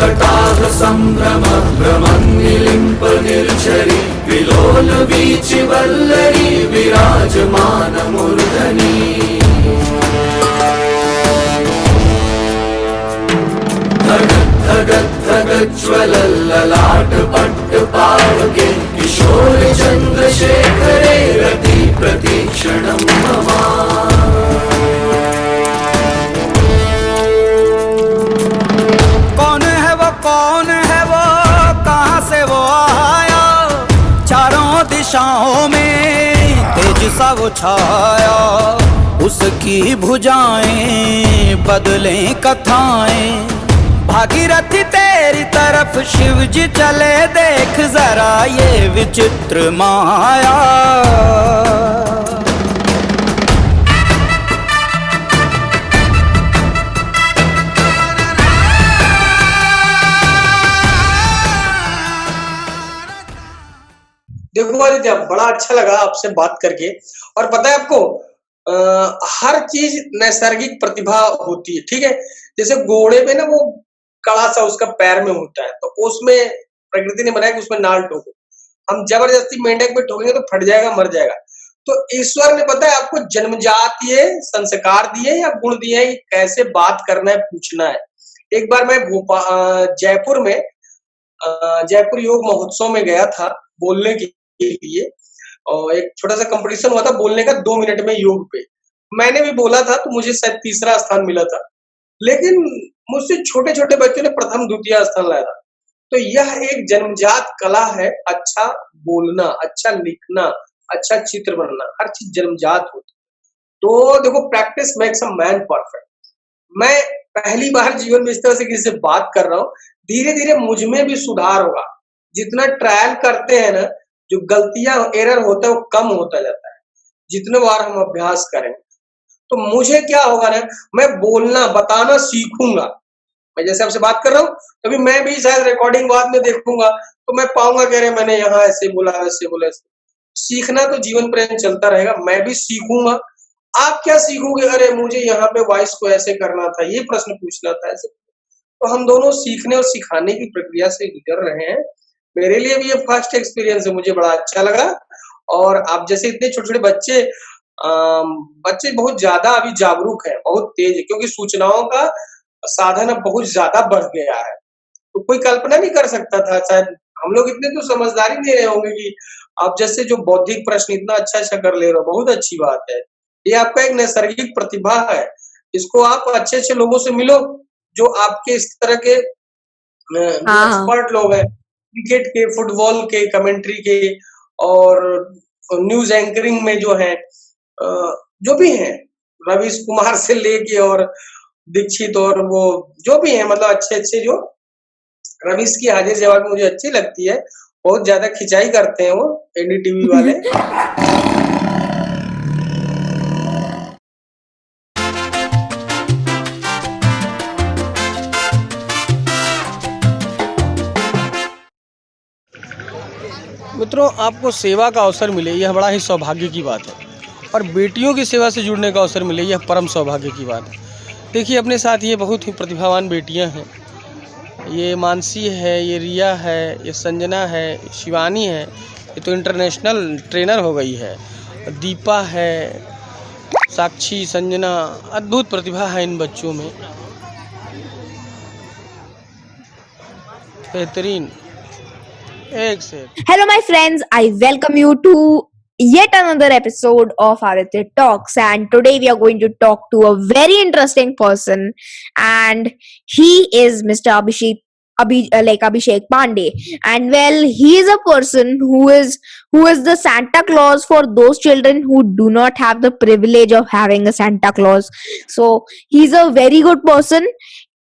कटाह संभ्रम भ्रमन्निलिम्प निर्झरि विलोल वीचि वल्लरी विराजमान मूर्धनि धगज्ज्वलल्ललाट पट्टपावके किशोर चन्द्रशेखरे रति प्रतीक्षणं मम। कौन है वो कहाँ से वो आया, चारों दिशाओं में तेज सा वो छाया, उसकी भुजाएं बदलें कथाएं, भागीरथी तेरी तरफ शिव जी चले, देख जरा ये विचित्र माया। देखो आदित्य, बड़ा अच्छा लगा आपसे बात करके। और पता है आपको, हर चीज नैसर्गिक प्रतिभा होती है, ठीक है। जैसे घोड़े में ना वो कड़ा सा उसका पैर में होता है, तो उसमें प्रकृति ने बनाया कि उसमें नाल ठोको। हम जबरदस्ती मेंढक में ठोकेंगे तो फट जाएगा, मर जाएगा। तो ईश्वर ने पता है आपको जन्मजात ये संस्कार दिए या गुण दिए हैं, कैसे बात करना है, पूछना है। एक बार मैं जयपुर में जयपुर योग महोत्सव में गया था बोलने के लिए, और एक छोटा सा कंपटीशन हुआ था बोलने का 2 मिनट में योग पे। मैंने भी बोला था तो मुझे शायद 3रा स्थान मिला था, लेकिन मुझसे छोटे छोटे बच्चों ने प्रथम 2य स्थान लाया था। तो यह एक जन्मजात कला है, अच्छा बोलना, अच्छा लिखना, अच्छा चित्र बनना, हर चीज जन्मजात होती है। तो देखो, practice makes a man perfect. मैं पहली बार जीवन में इस तरह से किसी से बात कर रहा हूँ, धीरे धीरे मुझ में भी सुधार होगा। जितना ट्रायल करते हैं ना, जो गलतियां एरर होता है वो कम होता जाता है, जितने बार हम अभ्यास करें। तो मुझे क्या होगा ना, मैं बोलना बताना सीखूंगा। मैं जैसे आपसे बात कर रहा हूँ, तभी मैं भी शायद रिकॉर्डिंग बाद में देखूंगा तो मैं पाऊंगा कि अरे मैंने यहाँ ऐसे बोला, ऐसे बोला, ऐसे। सीखना तो जीवन पर्यंत चलता रहेगा, मैं भी सीखूंगा। आप क्या सीखोगे, अरे मुझे यहाँ पे वॉइस को ऐसे करना था, ये प्रश्न पूछना था, ऐसे। तो हम दोनों सीखने और सिखाने की प्रक्रिया से गुजर रहे हैं। मेरे लिए भी ये फर्स्ट एक्सपीरियंस है, मुझे बड़ा अच्छा लगा। और आप जैसे इतने छोटे छोटे बच्चे बहुत ज्यादा अभी जागरूक हैं, बहुत तेज है, क्योंकि सूचनाओं का साधन अब बहुत ज्यादा बढ़ गया है। तो कोई कल्पना नहीं कर सकता था, शायद हम लोग इतने तो समझदारी नहीं रहे होंगे कि आप जैसे जो बौद्धिक प्रश्न इतना अच्छा अच्छा कर ले रहे हो, बहुत अच्छी बात है। ये आपका एक नैसर्गिक प्रतिभा है, इसको आप अच्छे अच्छे लोगों से मिलो, जो आपके इस तरह के एक्सपर्ट लोग हैं, क्रिकेट के, फुटबॉल के, कमेंट्री के और न्यूज एंकरिंग में जो है, जो भी हैं, रवीश कुमार से लेके और दीक्षित और वो जो भी है, मतलब अच्छे अच्छे, जो रवीश की हाजिर जवाब मुझे अच्छी लगती है, बहुत ज्यादा खिंचाई करते हैं वो एनडीटीवी वाले। मित्रों, आपको सेवा का अवसर मिले, यह बड़ा ही सौभाग्य की बात है, और बेटियों की सेवा से जुड़ने का अवसर मिले, यह परम सौभाग्य की बात है। देखिए, अपने साथ ये बहुत ही प्रतिभावान बेटियां हैं। ये मानसी है, ये रिया है, ये संजना है, शिवानी है, ये तो इंटरनेशनल ट्रेनर हो गई है, दीपा है, साक्षी, संजना, अद्भुत प्रतिभा है इन बच्चों में, बेहतरीन, एक से। Hello, my friends. I welcome you to yet another episode of Aditya Talks, and today we are going to talk to a very interesting person, and he is Mr. Abhishek Pandey. And well, he is a person who is the Santa Claus for those children who do not have the privilege of having a Santa Claus. So he's a very good person,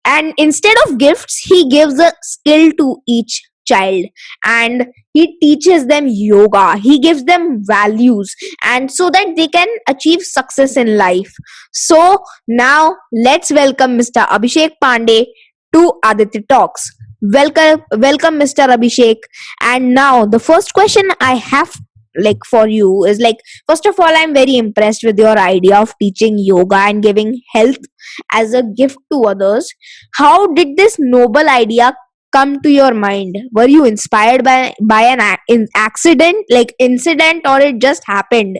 and instead of gifts, he gives a skill to each child, and he teaches them yoga, he gives them values, and so that they can achieve success in life. So now let's welcome Mr. Abhishek Pandey to Aditya Talks. Welcome Mr. Abhishek. And now the first question I have like for you is like, first of all, I'm very impressed with your idea of teaching yoga and giving health as a gift to others. How did this noble idea come to your mind? Were you inspired by an accident, like incident, or it just happened?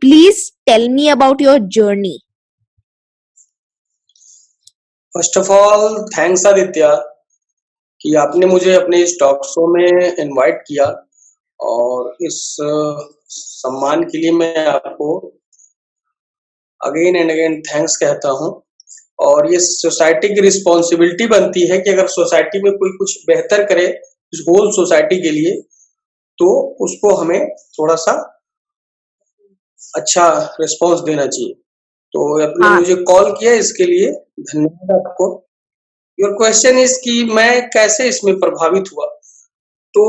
Please tell me about your journey. First of all thanks Aditya कि आपने मुझे अपने इस talk show में invite किया, और इस सम्मान के लिए मैं आपको अगेन एंड अगेन थैंक्स कहता हूं। और ये सोसाइटी की रिस्पॉन्सिबिलिटी बनती है कि अगर सोसाइटी में कोई कुछ बेहतर करे इस होल सोसाइटी के लिए, तो उसको हमें थोड़ा सा अच्छा रिस्पॉन्स देना चाहिए। तो आपने हाँ। मुझे कॉल किया, इसके लिए धन्यवाद आपको। योर क्वेश्चन इज कि मैं कैसे इसमें प्रभावित हुआ। तो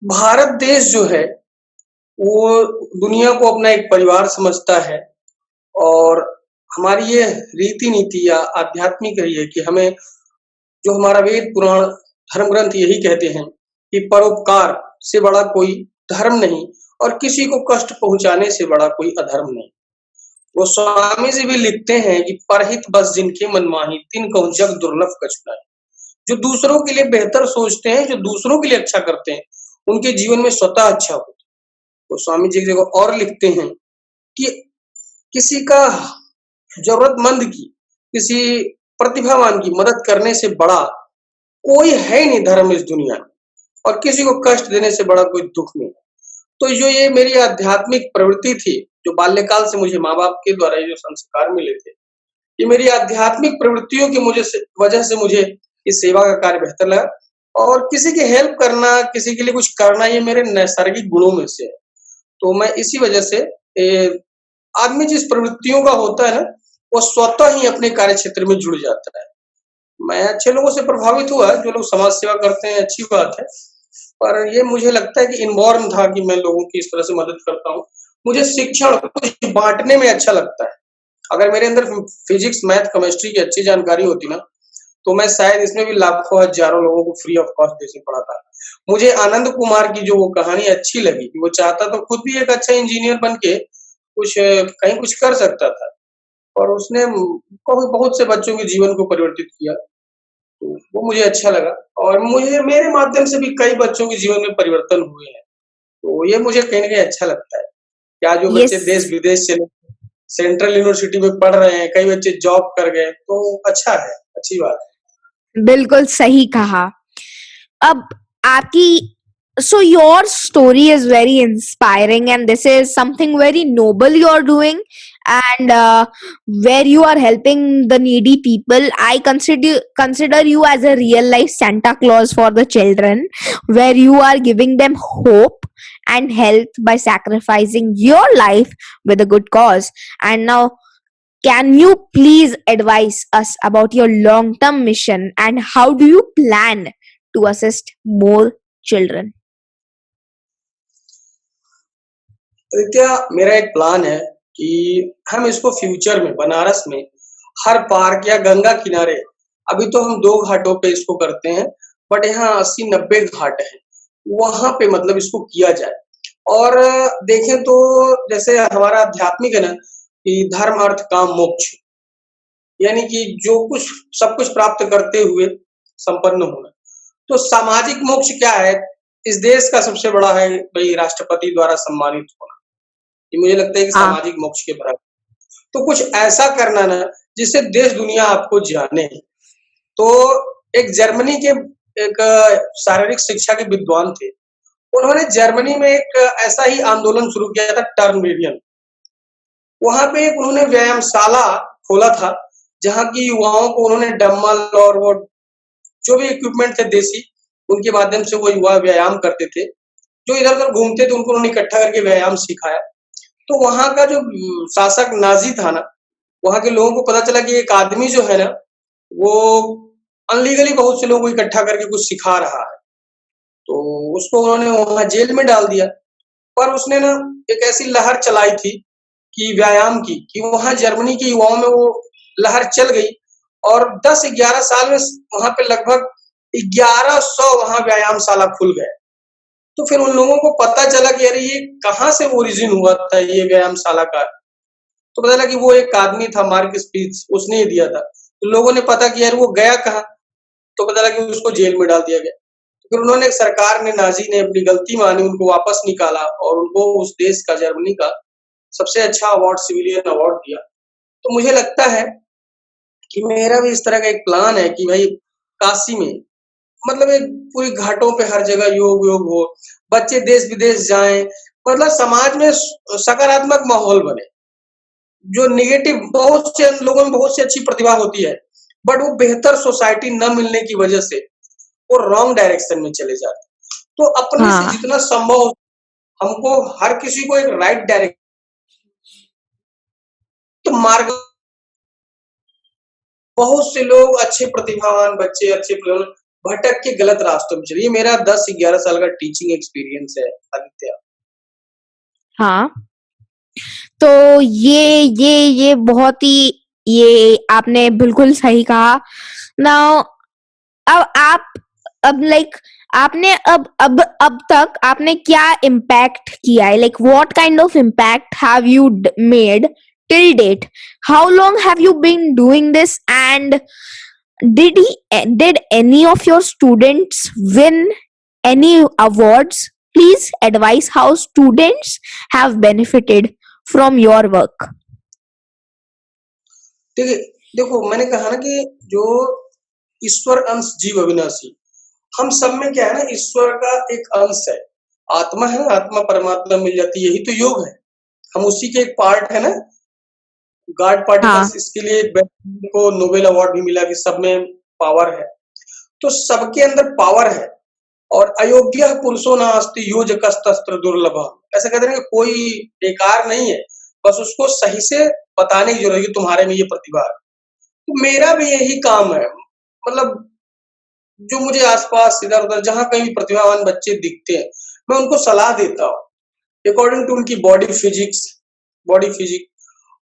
भारत देश जो है वो दुनिया को अपना एक परिवार समझता है, और हमारी ये रीति नीति या आध्यात्मिक रही है कि हमें, जो हमारा वेद पुराण धर्म ग्रंथ यही कहते हैं कि परोपकार से बड़ा कोई धर्म नहीं, और किसी को कष्ट पहुंचाने से बड़ा कोई अधर्म नहीं। वो स्वामी जी भी लिखते हैं कि परहित बस जिनके मन माही, तिन कहूं जग दुर्लभ कछु नाहि। जो दूसरों के लिए बेहतर सोचते हैं, जो दूसरों के लिए अच्छा करते हैं, उनके जीवन में स्वतः अच्छा होता है। तो स्वामी जी देखो और लिखते हैं कि किसी का जरूरतमंद की, किसी प्रतिभावान की मदद करने से बड़ा कोई है नहीं धर्म इस दुनिया में, और किसी को कष्ट देने से बड़ा कोई दुख नहीं। तो जो ये मेरी आध्यात्मिक प्रवृत्ति थी, जो बाल्यकाल से मुझे माँ बाप के द्वारा जो संस्कार मिले थे, ये मेरी आध्यात्मिक प्रवृत्तियों की वजह से मुझे इस सेवा का कार्य बेहतर लगा, और किसी की हेल्प करना, किसी के लिए कुछ करना, ये मेरे नैसर्गिक गुणों में से है। तो मैं इसी वजह से आदमी जिस प्रवृत्तियों का होता है ना, वो स्वतः ही अपने कार्य क्षेत्र में जुड़ जाता है। मैं अच्छे लोगों से प्रभावित हुआ, जो लोग समाज सेवा करते हैं, अच्छी बात है, पर ये मुझे लगता है कि इनबॉर्न था कि मैं लोगों की इस तरह से मदद करता हूँ। मुझे शिक्षण कुछ बांटने में अच्छा लगता है। अगर मेरे अंदर फिजिक्स, मैथ, केमिस्ट्री की अच्छी जानकारी होती ना, तो मैं शायद इसमें भी लाखों हजारों लोगों को फ्री ऑफ कॉस्ट जैसे पढ़ाता। मुझे आनंद कुमार की जो वो कहानी अच्छी लगी कि वो चाहता तो खुद भी एक अच्छा इंजीनियर बन के कुछ कहीं कुछ कर सकता था, और उसने बहुत से बच्चों के जीवन को परिवर्तित किया। तो वो मुझे अच्छा लगा, और मुझे मेरे माध्यम से भी कई बच्चों के जीवन में परिवर्तन हुए हैं। तो ये मुझे कहीं ना कहीं अच्छा लगता है कि आज जो बच्चे Yes. देश विदेश चले, सेंट्रल यूनिवर्सिटी में पढ़ रहे हैं, कई बच्चे जॉब कर गए, तो अच्छा है, अच्छी बात है। बिल्कुल सही कहा। अब आपकी, so your story is very inspiring, and this is something very noble you are doing, and where you are helping the needy people. I consider you as a real life Santa Claus for the children, where you are giving them hope and health by sacrificing your life with a good cause. And now, can you please advise us about your long term mission, and how do you plan to assist more children? रित्या मेरा एक plan है कि हम इसको future में बनारस में हर park या गंगा किनारे, अभी तो हम 2 घाटों पे इसको करते हैं, बट यहाँ 80-90 घाट हैं, वहां पे मतलब इसको किया जाए। और देखें तो जैसे हमारा आध्यात्मिक है ना कि धर्म अर्थ काम मोक्ष, यानी कि जो कुछ सब कुछ प्राप्त करते हुए संपन्न होना। तो सामाजिक मोक्ष क्या है? इस देश का सबसे बड़ा है भाई राष्ट्रपति द्वारा सम्मानित होना। ये मुझे लगता है कि हाँ। सामाजिक मोक्ष के बराबर। तो कुछ ऐसा करना ना जिससे देश दुनिया आपको जाने। तो एक जर्मनी के एक शारीरिक शिक्षा के विद्वान थे, उन्होंने जर्मनी में एक ऐसा ही आंदोलन शुरू किया था, टर्न वेरियन। वहां पे एक उन्होंने व्यायामशाला खोला था, जहां की युवाओं को उन्होंने डम्बल और वो जो भी इक्विपमेंट थे देसी, उनके माध्यम से वो युवा व्यायाम करते थे। जो इधर उधर घूमते थे उनको उन्होंने इकट्ठा करके व्यायाम सिखाया। तो वहां का जो शासक नाजी था ना, वहां के लोगों को पता चला कि एक आदमी जो है ना, वो अनलीगली बहुत से लोगों को इकट्ठा करके कुछ सिखा रहा है। तो उसको उन्होंने वहां जेल में डाल दिया। पर उसने ना एक ऐसी लहर चलाई थी कि व्यायाम की, कि वहां जर्मनी के युवाओं में वो लहर चल गई, और 10-11 साल में वहां पे लगभग 1100 वहां व्यायामशाला खुल गए। तो फिर उन लोगों को पता चला कि अरे ये कहाँ से ओरिजिन हुआ था ये व्यायामशाला का। तो पता चला कि वो एक आदमी था मार्क स्पीच, उसने ही दिया था। तो लोगों ने पता किया यार वो गया कहाँ? तो पता लगा कि उसको जेल में डाल दिया गया। फिर उन्होंने सरकार ने, नाज़ी ने अपनी गलती मानी, उनको वापस निकाला और उनको उस देश का, जर्मनी का सबसे अच्छा अवार्ड, सिविलियन अवार्ड दिया। तो मुझे लगता है कि मेरा भी इस तरह का एक प्लान है कि भाई काशी में मतलब एक पूरी घाटों पे हर जगह योग योग हो, बच्चे देश-विदेश जाएँ, मतलब समाज में सकारात्मक माहौल बने। जो नेगेटिव, बहुत से लोगों में बहुत सी अच्छी प्रतिभा होती है, बट वो बेहतर सोसाइटी न मिलने की वजह से वो रॉन्ग डायरेक्शन में चले जाते हैं। तो अपने से हाँ जितना संभव हो, हमको हर किसी को एक राइट डायरेक्ट मार्ग। बहुत से लोग अच्छे प्रतिभावान बच्चे, अच्छे भटक के गलत रास्तों में चले। ये मेरा 10-11 साल का टीचिंग एक्सपीरियंस है आदित्य। हाँ, तो ये बहुत ही, ये आपने बिल्कुल सही कहा। नाउ अब आप, अब लाइक आपने अब तक आपने क्या इम्पैक्ट किया है? Like what kind of impact have you made till date? How long have you been doing this, and did any of your students win any awards? Please advise how students have benefited from your work. देखिए, देखो मैंने कहा ना कि जो ईश्वर अंश जीव अविनाशी, हम सब में क्या है ना, ईश्वर का एक अंश है, आत्मा है ना, आत्मा परमात्मा मिल जाती है, यही तो योग है। हम उसी के एक पार्ट है ना, गॉड हाँ पार्टिकल्स। इसके लिए एक व्यक्ति को नोबेल अवार्ड भी मिला कि सब में पावर है। तो सबके अंदर पावर है। और अयोग्य पुरुषो नास्ति योजकस्तस्त्र दुर्लभ, ऐसा कहते हैं कि कोई बेकार नहीं है, बस उसको सही से बताने की जरूरत है कि तुम्हारे में ये प्रतिभा है। तो मेरा भी यही काम है, मतलब जो मुझे आसपास इधर उधर जहां कहीं भी प्रतिभावान बच्चे दिखते हैं, मैं उनको सलाह देता हूँ अकॉर्डिंग टू उनकी बॉडी फिजिक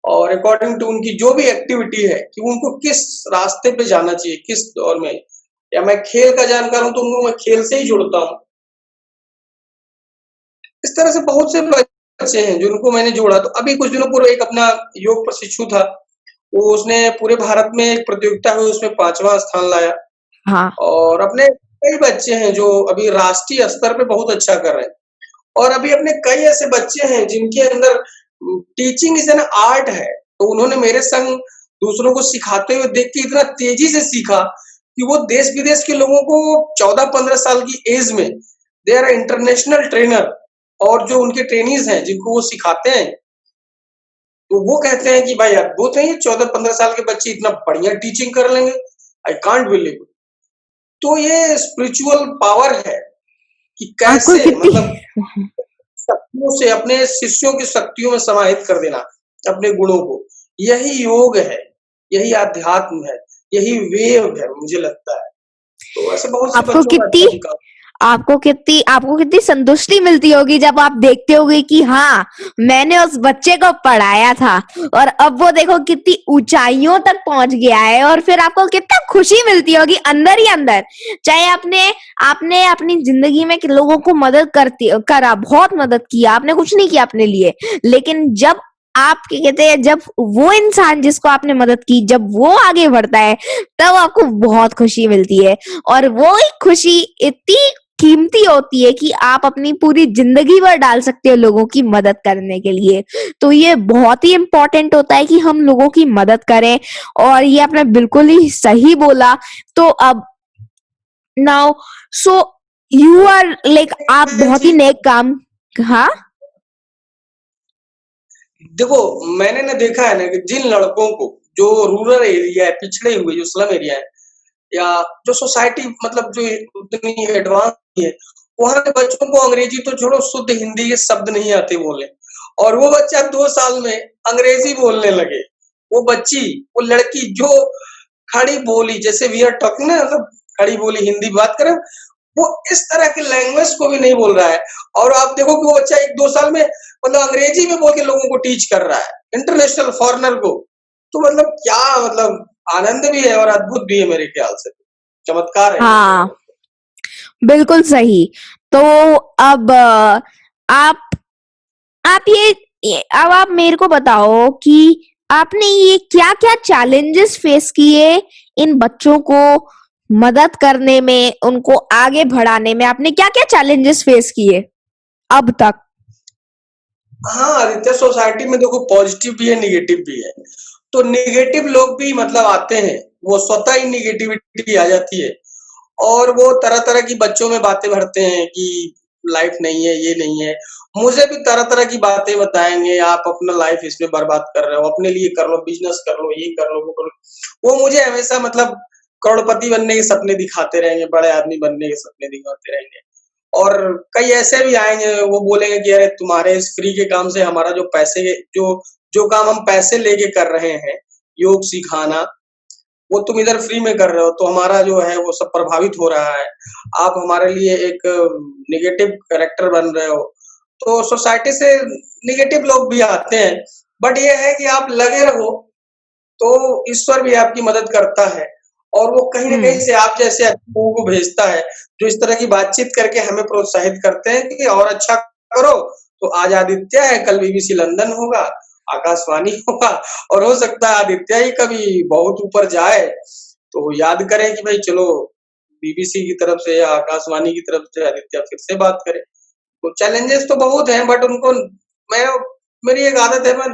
और अकॉर्डिंग टू उनकी जो भी एक्टिविटी है कि उनको किस रास्ते पे जाना चाहिए, किस दौर में। या मैं खेल का जानकार हूं तो उनको मैं खेल से ही जोड़ता हूँ। इस तरह से बहुत से बच्चे हैं जिनको मैंने जोड़ा। तो अभी कुछ दिनों पूर्व एक अपना योग प्रशिक्षु था, वो उसने पूरे भारत में एक प्रतियोगिता हुई, उसमें 5वां स्थान लाया। हाँ और अपने कई बच्चे हैं जो अभी राष्ट्रीय स्तर पे बहुत अच्छा कर रहे हैं। और अभी अपने कई ऐसे बच्चे हैं जिनके अंदर टीचिंग इज एन आर्ट है। तो उन्होंने मेरे संग दूसरों को सिखाते हुए देख के इतना तेजी से सीखा कि वो देश विदेश के लोगों को 14-15 साल की एज में दे आर इंटरनेशनल ट्रेनर। और जो उनके ट्रेनीज हैं जिनको वो सिखाते हैं, तो वो कहते हैं कि भाई अद्भुत है, ये 14-15 साल के बच्चे इतना बढ़िया टीचिंग कर लेंगे, आई कांट बिलीव। तो ये स्पिरिचुअल पावर है कि आपको कैसे कितनी मतलब शक्तियों से अपने शिष्यों की शक्तियों में समाहित कर देना अपने गुणों को। यही योग है, यही आध्यात्म है, यही वेव है, मुझे लगता है। तो ऐसे बहुत से आपको बच्चों का कितनी अच्छा भी काम। आपको कितनी संतुष्टि मिलती होगी जब आप देखते होगे कि हाँ, मैंने उस बच्चे को पढ़ाया था और अब वो देखो कितनी ऊंचाइयों तक पहुंच गया है, और फिर आपको कितना खुशी मिलती होगी अंदर ही अंदर। चाहे आपने अपनी जिंदगी में लोगों को मदद करा, बहुत मदद किया, आपने कुछ नहीं किया अपने लिए, लेकिन जब आप क्या कहते हैं, जब वो इंसान जिसको आपने मदद की, जब वो आगे बढ़ता है, तब आपको बहुत खुशी मिलती है। और वो एक खुशी इतनी कीमती होती है कि आप अपनी पूरी जिंदगी भर डाल सकते हो लोगों की मदद करने के लिए। तो ये बहुत ही इम्पोर्टेंट होता है कि हम लोगों की मदद करें, और ये आपने बिल्कुल ही सही बोला। तो अब now, so you are like, आप मैं एक बहुत ही चीज नेक काम। हाँ देखो, मैंने ना देखा है ना कि जिन लड़कों को जो रूरल एरिया है, पिछड़े हुए जो स्लम एरिया है, या जो सोसाइटी मतलब जो उतनी एडवांस है, वहां के बच्चों को अंग्रेजी तो छोड़ो, शुद्ध हिंदी के शब्द नहीं आते बोले। और वो बच्चा 2 साल में अंग्रेजी बोलने लगे। वो बच्ची, वो लड़की जो खड़ी बोली, जैसे वी आर टॉकिंग ना, मतलब खड़ी बोली हिंदी बात करें, वो इस तरह की लैंग्वेज को भी नहीं बोल रहा है। और आप देखो कि वो बच्चा 1-2 साल में मतलब अंग्रेजी में बोल के लोगों को टीच कर रहा है, इंटरनेशनल फॉरेनर को। तो मतलब क्या, मतलब आनंद भी है और अद्भुत भी है, मेरे ख्याल से चमत्कार है ये। हाँ, बिल्कुल सही। तो अब आप अब आप मेरे को बताओ कि आपने ये क्या क्या चैलेंजेस फेस किए इन बच्चों को मदद करने में, उनको आगे बढ़ाने में। आपने क्या क्या चैलेंजेस फेस किए अब तक? हाँ आदित्य, सोसाइटी में देखो पॉजिटिव भी है निगेटिव भी है। तो निगेटिव लोग भी मतलब आते हैं, वो स्वतः ही निगेटिविटी आ जाती है और वो तरह तरह की बच्चों में बातें भरते हैं कि लाइफ नहीं है, ये नहीं है। मुझे भी तरह तरह की बातें बताएंगे, आप अपना लाइफ इसमें बर्बाद कर रहे हो, अपने लिए कर लो, बिजनेस कर लो, ये कर लो, वो कर लो। वो मुझे हमेशा मतलब करोड़पति बनने के सपने दिखाते रहेंगे, बड़े आदमी बनने के सपने दिखाते रहेंगे। और कई ऐसे भी आएंगे, वो बोलेंगे कि अरे तुम्हारे इस फ्री के काम से हमारा जो पैसे जो जो काम हम पैसे लेके कर रहे हैं, योग सिखाना, वो तुम इधर फ्री में कर रहे हो, तो हमारा जो है वो सब प्रभावित हो रहा है। आप हमारे लिए एक नेगेटिव कैरेक्टर बन रहे हो। तो सोसाइटी से नेगेटिव लोग भी आते हैं, बट ये है कि आप लगे रहो तो ईश्वर भी आपकी मदद करता है और वो कहीं न कहीं से आप जैसे अच्छे लोगों को भेजता है, जो इस तरह की बातचीत करके हमें प्रोत्साहित करते हैं कि और अच्छा करो। तो आज आदित्य है, कल बीबीसी लंदन होगा, आकाशवाणी होगा और हो सकता है आदित्य ही कभी बहुत ऊपर जाए, तो याद करें कि भाई चलो बीबीसी की तरफ से या आकाशवाणी की तरफ से आदित्य फिर से बात करे। तो चैलेंजेस तो बहुत हैं, बट उनको मैं मेरी एक आदत है, मैं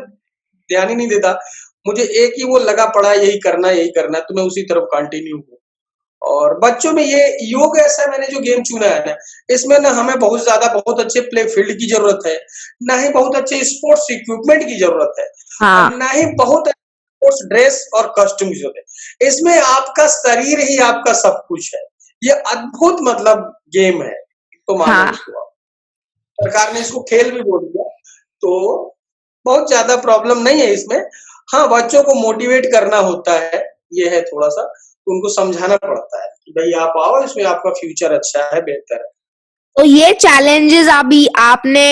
ध्यान ही नहीं देता। मुझे एक ही वो लगा पड़ा है, यही करना है, तो मैं उसी तरफ कंटिन्यू हूँ। और बच्चों में ये योग ऐसा मैंने जो गेम चुना है ना, इसमें ना हमें बहुत अच्छे प्ले फील्ड की जरूरत है, ना ही बहुत अच्छे स्पोर्ट्स इक्विपमेंट की जरूरत है, और हाँ, ना ही बहुत स्पोर्ट्स ड्रेस और कॉस्ट्यूम की जरूरत है। इसमें आपका शरीर ही आपका सब कुछ है। ये अद्भुत मतलब गेम है, तो मानो हाँ। इसको आप। सरकार ने इसको खेल भी बोल दिया, तो बहुत ज्यादा प्रॉब्लम नहीं है इसमें। हाँ, बच्चों को मोटिवेट करना होता है, ये है थोड़ा-सा, उनको समझाना पड़ता है कि भई आप आओ, इसमें आपका फ्यूचर अच्छा है, बेहतर है। तो ये चैलेंजेस अभी आपने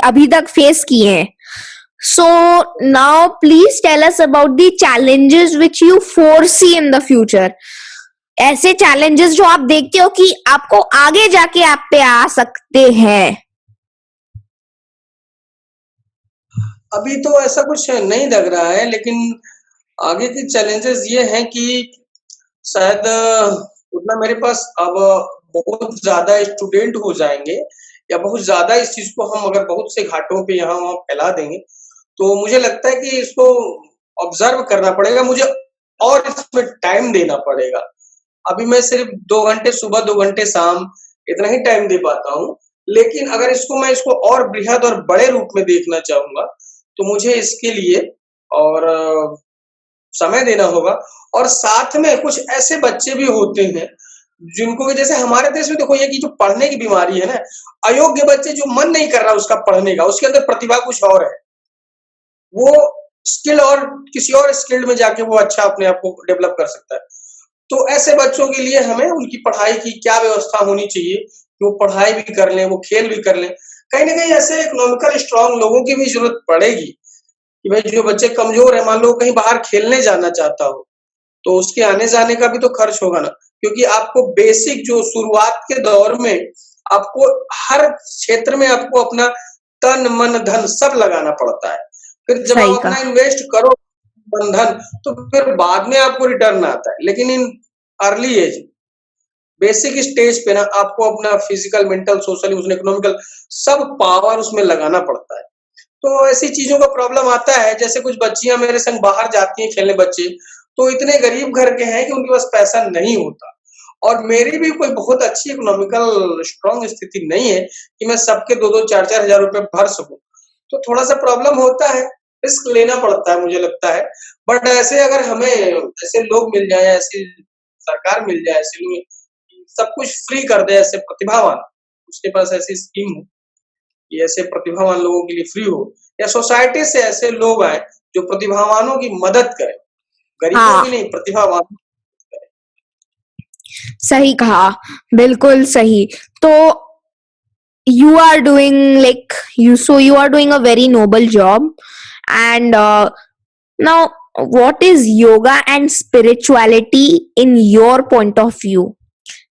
अभी तक फेस किए हैं। So now please tell us about the challenges which you foresee in the future. ऐसे चैलेंजेस जो आप देखते हो कि आपको आगे जाके आप पे आ सकते हैं। अभी तो ऐसा कुछ नहीं लग रहा है, लेकिन आगे के चैलेंजेस ये हैं कि शायद उतना मेरे पास अब बहुत ज़्यादा स्टूडेंट हो जाएँगे या बहुत ज़्यादा इस चीज़ को हम अगर बहुत से घाटों पे यहाँ-वहाँ फैला देंगे, तो मुझे लगता है कि इसको ऑब्ज़र्व करना पड़ेगा मुझे और इसमें टाइम देना पड़ेगा। अभी मैं सिर्फ़ 2 घंटे सुबह, 2 घंटे शाम इतना ही टाइम दे पाता हूँ। लेकिन अगर मैं इसको और बृहद और बड़े रूप में देखना चाहूँगा, तो मुझे इसके लिए और समय देना होगा। और साथ में कुछ ऐसे बच्चे भी होते हैं, जिनको कि जैसे हमारे देश में देखो ये कि जो पढ़ने की बीमारी है ना, अयोग्य बच्चे जो मन नहीं कर रहा उसका पढ़ने का, उसके अंदर प्रतिभा कुछ और है। वो स्किल और किसी और स्किल्ड में जाके वो अच्छा अपने आप को डेवलप कर सकता है। तो ऐसे बच्चों के लिए हमें उनकी पढ़ाई की क्या व्यवस्था होनी चाहिए कि वो पढ़ाई भी कर लें, वो खेल भी कर लें। कहीं न कहीं ऐसे इकोनॉमिकल स्ट्रॉन्ग लोगों की भी ज़रूरत पड़ेगी कि भाई जो बच्चे कमज़ोर हैं, मान लो कहीं बाहर खेलने जाना चाहता हो, तो उसके आने-जाने का भी तो खर्च होगा ना। क्योंकि आपको बेसिक जो शुरुआत के दौर में आपको हर क्षेत्र में आपको अपना तन, मन, धन सब लगाना पड़ता है। फिर जब सही आप अपना कहा। इन्वेस्ट करो बंधन, तो फिर बाद में आपको रिटर्न आता है। लेकिन in early age basic stage पे ना आपको अपना physical, mental, social, emotional, economical सब पावर उसमें लगाना पड़ता है। तो ऐसी चीजों का प्रॉब्लम आता है। जैसे कुछ बच्चियां मेरे संग बाहर जाती हैं खेलने, बच्चे तो इतने गरीब घर के हैं कि उनके पास पैसा नहीं होता, और मेरी भी कोई बहुत अच्छी इकोनॉमिकल स्ट्रांग स्थिति नहीं है कि मैं सबके 2-2 4-4 हजार रुपए भर सकूं। तो थोड़ा सा प्रॉब्लम होता है, रिस्क लेना पड़ता है मुझे लगता है। बट ऐसे अगर हमें ऐसे लोग मिल जाए, ऐसी सरकार मिल जाए, ऐसे लोग सब कुछ फ्री कर दे, ऐसे प्रतिभावान, उसके पास ऐसी स्कीम हो कि ऐसे प्रतिभावान लोगों के लिए फ्री हो, या सोसाइटी से ऐसे लोग आए जो प्रतिभावानों की मदद करें, गरीबों हाँ, की नहीं, प्रतिभावान। सही कहा, बिल्कुल सही। तो you are doing you are doing a very noble job, and now what is yoga and spirituality in your point of view?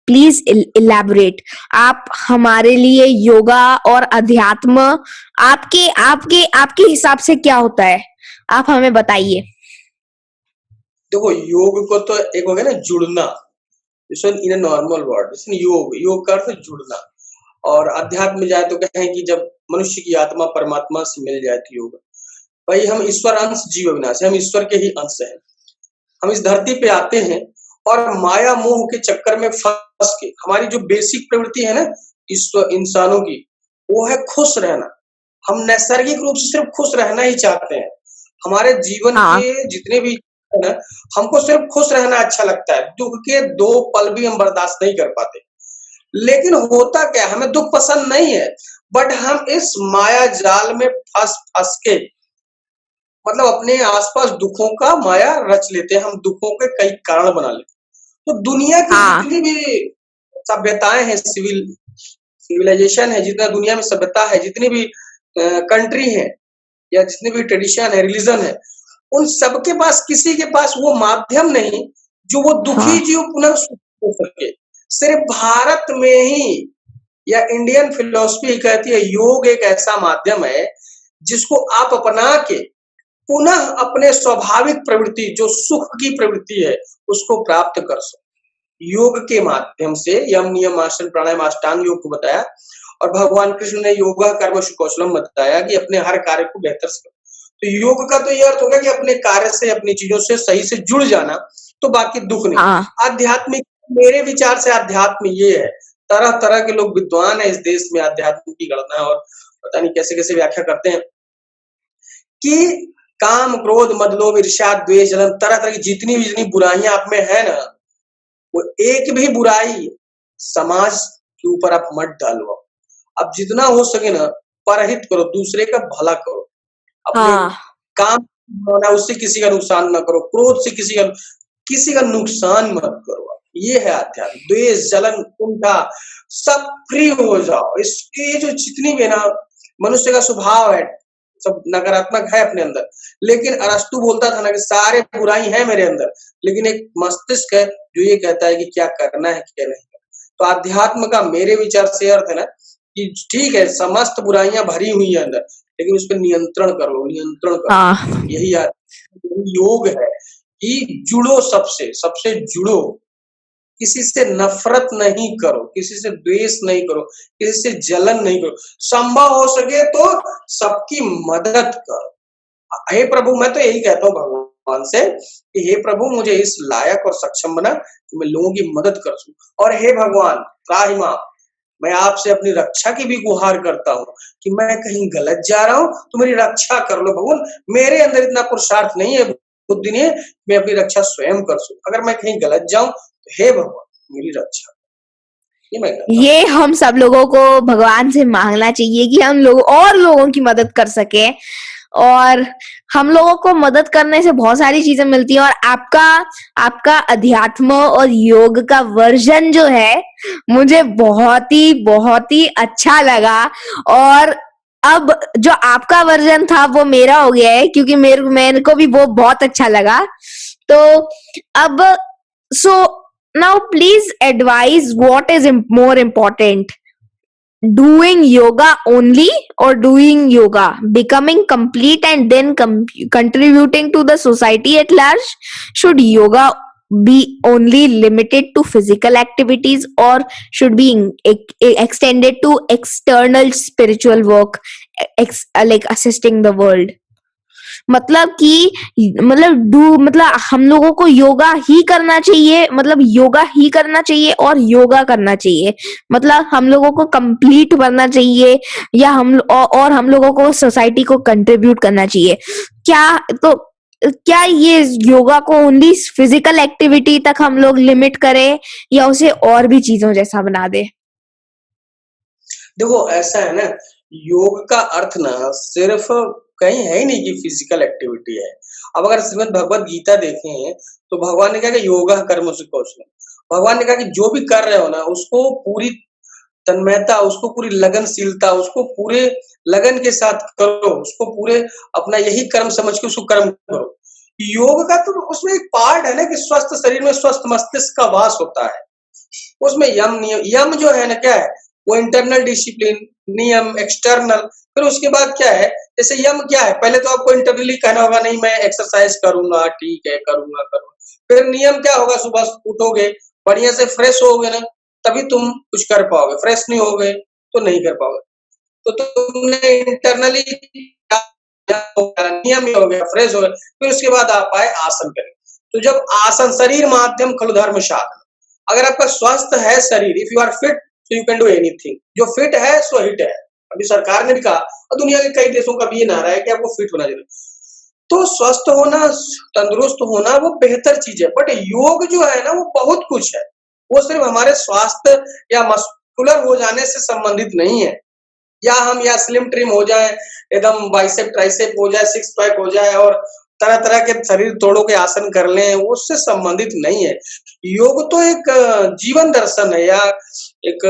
Please elaborate. आप हमारे लिए योगा और अध्यात्म आपके आपके आपके हिसाब से क्या होता है, आप हमें बताइए। देखो, योग को तो एक हो गया ना जुड़ना, इन अ नॉर्मल वर्ड, योग, योग का अर्थ है जुड़ना। और अध्यात्म में जाए तो कहें कि जब मनुष्य की आत्मा परमात्मा से मिल जाए तो योग। भाई हम ईश्वर अंश जीव अविनाशी, हम ईश्वर के ही अंश हैं। हम इस धरती पे आते हैं और माया मोह के चक्कर में फंस के, हमारी जो बेसिक प्रवृत्ति है ना ईश्वर इंसानों की, वो है खुश रहना। हम नैसर्गिक रूप से सिर्फ खुश रहना ही चाहते हैं। हमारे जीवन हाँ के जितने भी है ना, हमको सिर्फ खुश रहना अच्छा लगता है। दुख के 2 पल भी हम बर्दाश्त नहीं कर पाते। लेकिन होता क्या है, हमें दुख पसंद नहीं है, बट हम इस माया जाल में फंस फंस के मतलब अपने आसपास दुखों का माया रच लेते हैं। हम दुखों के कई कारण बना लेते हैं। तो दुनिया की हाँ जितनी भी सभ्यताएं हैं, सिविलाइजेशन है, जितना दुनिया में सभ्यता है, जितनी भी कंट्री है या जितने भी ट्रेडिशन है, रिलीजन है, उन सबके पास किसी के पास वो माध्यम नहीं जो वो दुखी हाँ जीव पुनः सुखी हो सके। सिर्फ भारत में ही या इंडियन फिलोसफी कहती है योग एक ऐसा माध्यम है जिसको आप अपना के पुनः अपने स्वाभाविक प्रवृत्ति जो सुख की प्रवृत्ति है उसको प्राप्त कर सको। योग के माध्यम से यम नियम आसन प्राणायाम अष्टांग योग को बताया, और भगवान कृष्ण ने योगा कर्मसु कौशलम बताया कि अपने हर कार्य को बेहतर से करो। तो योग का तो ये अर्थ होगा कि अपने कार्य से अपनी चीजों से सही से जुड़ जाना, तो बाकी दुख नहीं। हाँ आध्यात्मिक, मेरे विचार से आध्यात्म ये है, तरह तरह के लोग विद्वान है इस देश में आध्यात्म की गणना और पता नहीं कैसे कैसे व्याख्या करते हैं कि काम क्रोध मद लोभ ईर्ष्या द्वेष जलन, तरह तरह की जितनी बुराइयां आप में है ना, वो एक भी बुराई समाज के ऊपर आप मत डालो। अब जितना हो सके ना परहित करो, दूसरे का भला करो। अपने हाँ काम होना उससे किसी का नुकसान ना करो, क्रोध से किसी का नुकसान मत करो। ये है अध्यात्म। द्वेष जलन कुंठा सब फ्री हो जाओ। इसके जो जितनी भी ना मनुष्य का स्वभाव है सब नकारात्मक है अपने अंदर, लेकिन अरस्तु बोलता था ना कि सारे बुराई है मेरे अंदर, लेकिन एक मस्तिष्क है जो ये कहता है कि क्या करना है क्या नहीं करना। तो अध्यात्म का मेरे विचार से अर्थ है ना कि ठीक है समस्त बुराइयां भरी हुई है अंदर, लेकिन उस पर नियंत्रण करो। हाँ यही योग है कि जुड़ो, सबसे जुड़ो, किसी से नफरत नहीं करो, किसी से द्वेष नहीं करो, किसी से जलन नहीं करो, संभव हो सके तो सबकी मदद करो। हे प्रभु, मैं तो यही कहता हूँ भगवान से कि हे प्रभु मुझे इस लायक और सक्षम बना कि मैं लोगों की मदद कर सकूं। और हे भगवान त्राहि माम, मैं आपसे अपनी रक्षा की भी गुहार करता हूँ कि मैं कहीं गलत जा रहा हूँ तो मेरी रक्षा कर लो भगवान। मेरे अंदर इतना पुरुषार्थ नहीं है, बुद्धि नहीं है, मैं अपनी रक्षा स्वयं कर सकूं। अगर मैं कहीं गलत जाऊं तो हे भगवान मेरी रक्षा। ये मैं कहता हूं। ये हम सब लोगों को भगवान से मांगना चाहिए कि हम लोग और लोगों की मदद कर सके, और हम लोगों को मदद करने से बहुत सारी चीजें मिलती हैं। और आपका अध्यात्म और योग का वर्जन जो है मुझे बहुत ही अच्छा लगा। और अब जो आपका वर्जन था वो मेरा हो गया है, क्योंकि मेरे को भी वो बहुत अच्छा लगा। तो अब so now please advise what is more important, doing yoga only or doing yoga becoming complete and then contributing to the society at large? Should yoga be only limited to physical activities or should be extended to external spiritual work, like assisting the world? मतलब कि मतलब हम लोगों को योगा ही करना चाहिए, मतलब योगा ही करना चाहिए और योगा करना चाहिए, मतलब हम लोगों को कंप्लीट बनना चाहिए, या हम लोगों को सोसाइटी को कंट्रीब्यूट करना चाहिए क्या? तो क्या ये योगा को ओनली फिजिकल एक्टिविटी तक हम लोग लिमिट करें या उसे और भी चीजों जैसा बना दे? देखो ऐसा है ना, योग का अर्थ ना सिर्फ कहीं है ही नहीं कि फिजिकल एक्टिविटी है। अब अगर श्रीमद् भगवत गीता देखें तो भगवान ने कहा कि योगा कर्मसु कौशलम। भगवान ने कहा कि जो भी कर रहे हो ना उसको पूरी तन्मयता, उसको पूरी लगनशीलता, उसको पूरे लगन के साथ करो, उसको पूरे अपना यही कर्म समझ के उसको कर्म करो। योग का तो उसमें एक पार्ट है ना कि स्वस्थ शरीर में स्वस्थ मस्तिष्क का वास होता है। उसमें यम नियम, यम जो है ना क्या है, वो इंटरनल डिसिप्लिन, नियम एक्सटर्नल। फिर उसके बाद क्या है, जैसे यम क्या है, पहले तो आपको इंटरनली कहना होगा नहीं मैं एक्सरसाइज करूंगा, ठीक है करूंगा करूंगा। फिर नियम क्या होगा, सुबह उठोगे बढ़िया से फ्रेश होगे ना, तभी तुम कुछ कर पाओगे, फ्रेश नहीं होगे तो नहीं कर पाओगे। तो तुमने इंटरनली नियम ही हो गया, फ्रेश हो गया। फिर उसके बाद आप आए आसन करें। तो जब आसन, शरीर माध्यम खलु धर्म साधन, अगर आपका स्वस्थ है शरीर, if you are fit so you can do anything. जो फिट है सो हिट है, अभी सरकार ने भी कहा और दुनिया के कई देशों का भी ये नारा है कि आपको फिट होना जरूरी। तो स्वस्थ होना, तंदुरुस्त होना वो बेहतर चीज है, बट योग जो है ना वो बहुत कुछ है। वो सिर्फ हमारे स्वास्थ्य या मस्कुलर हो जाने से संबंधित नहीं है, या स्लिम ट्रिम हो जाए, एकदम बाइसेप ट्राइसेप हो जाए, सिक्स पैक हो जाए और तरह तरह के शरीर तोड़ों के आसन कर लें, उससे संबंधित नहीं है। योग तो एक जीवन दर्शन है, या एक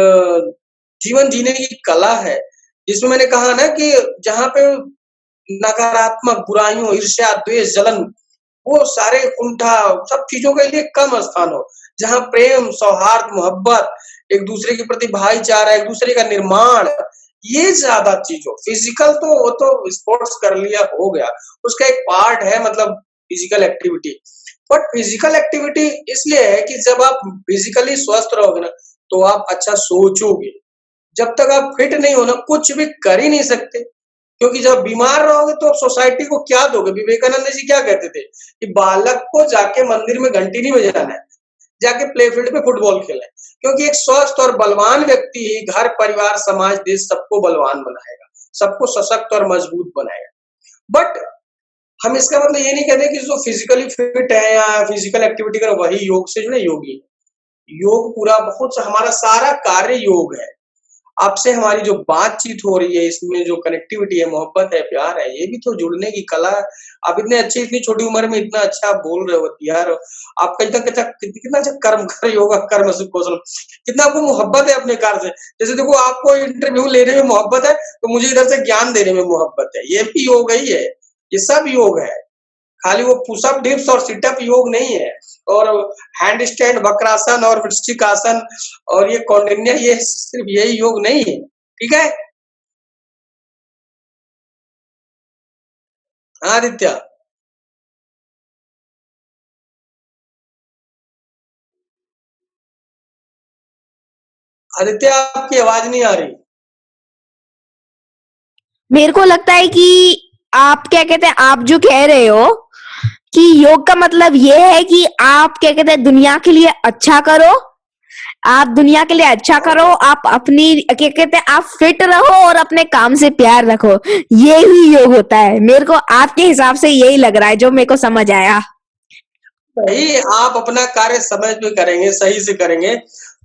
जीवन जीने की कला है, जिसमें मैंने कहा ना कि जहाँ पे नकारात्मक बुराइयों, ईर्ष्या, द्वेष, जलन, वो सारे कुंठा, सब चीजों के लिए कम स्थान हो, जहाँ प्रेम, सौहार्द, मोहब्बत, एक दूसरे के प्रति भाईचारा, एक दूसरे का निर्माण, ये ज्यादा चीज हो। फिजिकल तो वो तो स्पोर्ट्स कर लिया हो गया, उसका एक पार्ट है, मतलब physical activity. But physical activity इसलिए है कि जब आप फिजिकली स्वस्थ रहोगे ना, तो आप अच्छा सोचोगे। जब तक आप फिट नहीं हो ना, कुछ भी कर ही नहीं सकते, क्योंकि जब बीमार रहोगे तो आप सोसाइटी को क्या दोगे। विवेकानंद जी क्या कहते थे कि बालक को जाके मंदिर में घंटी नहीं बजाना है, जाके प्ले फील्ड पे फुटबॉल खेलें, क्योंकि एक स्वस्थ और बलवान व्यक्ति ही घर, परिवार, समाज, देश सबको बलवान बनाएगा, सबको सशक्त और मजबूत बनाएगा। बट हम इसका मतलब ये नहीं कहते कि जो फिजिकली फिट है या फिजिकल एक्टिविटी कर वही योग से जुड़े योगी है। योग पूरा बहुत हमारा सारा कार्य योग है। आपसे हमारी जो बातचीत हो रही है, इसमें जो कनेक्टिविटी है, मोहब्बत है, प्यार है, ये भी तो जुड़ने की कला है। आप इतने अच्छे, इतनी छोटी उम्र में इतना अच्छा आप बोल रहे हो यार, आप कहीं तक कितना अच्छा कर्म कर योगा, कर्म से कौशल, कितना आपको मोहब्बत है अपने कार्य से। जैसे देखो आपको इंटरव्यू लेने में मोहब्बत है, तो मुझे इधर से ज्ञान देने में मोहब्बत है, ये भी योग ही है, ये सब योग है। खाली वो पुशअप, डिप्स और सिटअप योग नहीं है, और हैंड स्टैंड, वक्रासन और वृश्चिक आसन और ये कौंडिन्य, ये सिर्फ यही योग नहीं है। ठीक है, हाँ आदित्य। आदित्य आपकी आवाज नहीं आ रही। मेरे को लगता है कि आप क्या कहते हैं, आप जो कह रहे हो कि योग का मतलब ये है कि आप क्या कहते हैं दुनिया के लिए अच्छा करो, आप दुनिया के लिए अच्छा करो, आप अपनी क्या कहते हैं आप फिट रहो और अपने काम से प्यार रखो, ये ही योग होता है। मेरे को आपके हिसाब से यही लग रहा है, जो मेरे को समझ आया। सही, आप अपना कार्य समय पे करेंगे, सही से करेंगे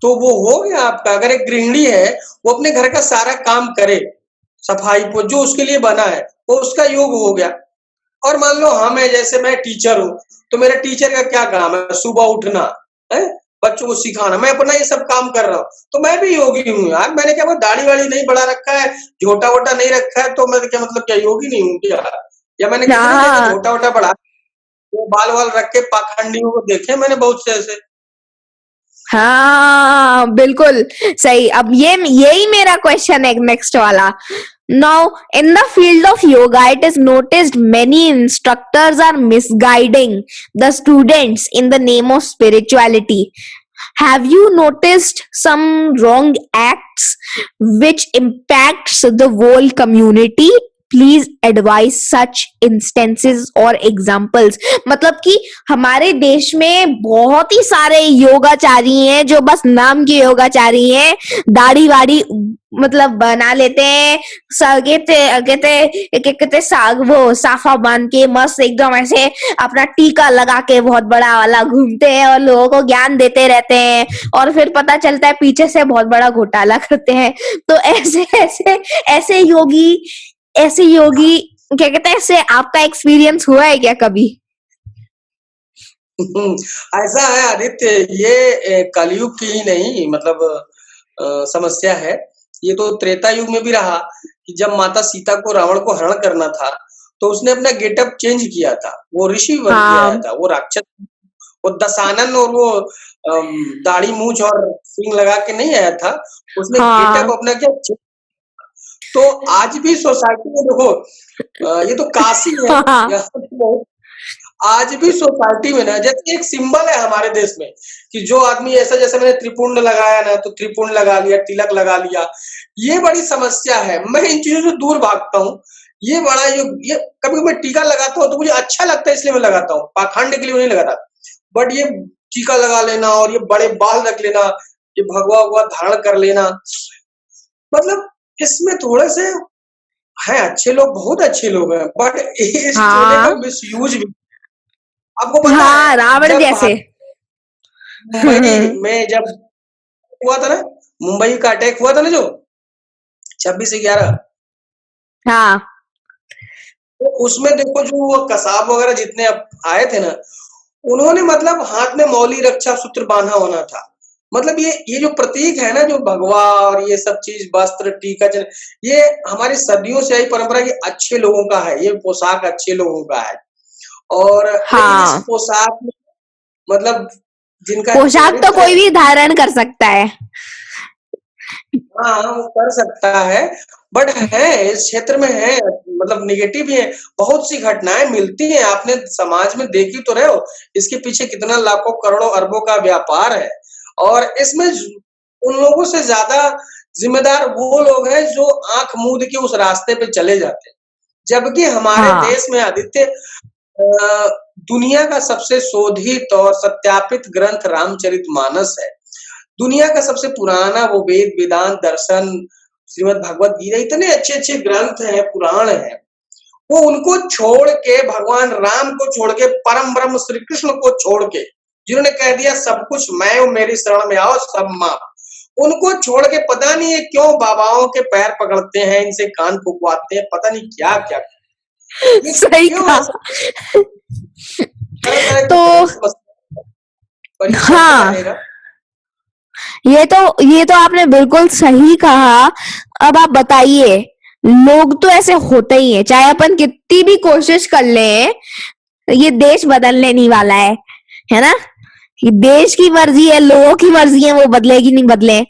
तो वो हो गया आपका। अगर एक गृहिणी है, वो अपने घर का सारा काम करे, सफाई को जो उसके लिए बना है, वो उसका योग हो गया। और मान लो हम है, जैसे मैं टीचर हूँ, तो मेरा टीचर का क्या काम है, सुबह उठना है, बच्चों को सिखाना, मैं अपना ये सब काम कर रहा हूँ, तो मैं भी योगी हूँ यार। मैंने क्या दाढ़ी वाड़ी नहीं बढ़ा रखा है, झोटा वोटा नहीं रखा है, तो मैं क्या मतलब क्या योगी नहीं हूँ क्या? या मैंने कितने हाँ झोटा वोटा बढ़ा, वो बाल वाल रख के पाखंडियों को देखे मैंने बहुत से ऐसे। हाँ बिल्कुल सही। अब ये यही मेरा क्वेश्चन है नेक्स्ट वाला। Now, in the field of yoga, it is noticed many instructors are misguiding the students in the name of spirituality. Have you noticed some wrong acts which impacts the whole community? Please advise such instances or examples. मतलब कि हमारे देश में बहुत ही सारे योगाचारी हैं जो बस नाम के योगाचारी हैं, दाढ़ी वाड़ी मतलब बना लेते हैं, कहते साग वो साफा बांध के मस्त एकदम ऐसे अपना टीका लगा के बहुत बड़ा वाला घूमते हैं और लोगों को ज्ञान देते रहते हैं, और फिर पता चलता है पीछे से बहुत बड़ा घोटाला करते हैं। तो ऐसे योगी क्या कहते हैं, ऐसे आपका एक्सपीरियंस हुआ है क्या कभी? ऐसा है आदित्य, ये कलयुग की ही नहीं, मतलब समस्या है। ये तो त्रेता युग में भी रहा कि जब माता सीता को रावण को हरण करना था, तो उसने अपना गेटअप चेंज किया था, वो ऋषि बन के आया था, वो राक्षस वो दशानन और वो दाढ़ी मूछ और सींग लगा के नहीं आया था, उसने गेटअप हाँ अपना क्या। तो आज भी सोसाइटी में देखो, ये तो काशी है, हाँ यहाँ तो बहुत, आज भी सोसाइटी में ना जैसे एक सिंबल है हमारे देश में कि जो आदमी ऐसा, जैसे मैंने त्रिपुंड लगाया ना तो त्रिपुंड लगा लिया, तिलक लगा लिया, ये बड़ी समस्या है। मैं इन चीजों से दूर भागता हूँ। ये बड़ा ये कभी मैं टीका लगाता हूँ तो मुझे अच्छा लगता है, इसलिए मैं लगाता हूँ, पाखंड के लिए नहीं लगाता। बट ये टीका लगा लेना और ये बड़े बाल रख लेना, ये भगवा हुआ धारण कर लेना, मतलब इसमें थोड़े से हैं अच्छे लोग, बहुत अच्छे लोग हैं, बट इस चोले का हाँ मिसयूज भी। आपको पता है हाँ रावण जब जैसे। मुंबई में जब हुआ था ना, मुंबई का अटैक हुआ था ना जो 26/11, हाँ तो उसमें देखो जो वो कसाब वगैरह जितने आए थे ना, उन्होंने मतलब हाथ में मौली रक्षा सूत्र बांधा होना था। मतलब ये जो प्रतीक है ना, जो भगवा और ये सब चीज, वस्त्र, टीका, ये हमारी सदियों से आई परंपरा की अच्छे लोगों का है, ये पोशाक अच्छे लोगों का है। और लेकिन इस हाँ पोशाक में मतलब जिनका पोशाक तो चरित्र, कोई भी धारण कर सकता है। हाँ वो कर सकता है, बट है इस क्षेत्र में है, मतलब निगेटिव भी है। बहुत सी घटनाएं मिलती हैं, आपने समाज में देखी तो रहे हो, इसके पीछे कितना लाखों करोड़ों अरबों का व्यापार है। और इसमें उन लोगों से ज्यादा जिम्मेदार वो लोग हैं जो आंख मूंद के उस रास्ते पे चले जाते हैं। जबकि हमारे हाँ देश में आदित्य, दुनिया का सबसे शोधित और सत्यापित ग्रंथ रामचरितमानस है। दुनिया का सबसे पुराना वो वेद, वेदांत, दर्शन, श्रीमद् भगवत गीता, इतने अच्छे अच्छे ग्रंथ हैं, पुराण हैं। वो उनको छोड़ के, भगवान राम को छोड़ के, परम ब्रह्म श्री कृष्ण को छोड़ के, जिन्होंने कह दिया सब कुछ मैं हूं, मेरी शरण में आओ सब माफ, उनको छोड़ के पता नहीं है क्यों बाबाओं के पैर पकड़ते हैं, इनसे कान फुकवाते हैं, पता नहीं क्या क्या, ये सही क्यों कहा। ऐसा, तरह तरह की तो परीक्षा क्या हाँ रहेगा। ये तो आपने बिल्कुल सही कहा। अब आप बताइए, लोग तो ऐसे होते ही है, चाहे अपन कितनी भी कोशिश कर ले, ये देश बदलने नहीं वाला है ना। ये देश की मर्जी है, लोगों की मर्जी है, वो बदलेगी नहीं बदले।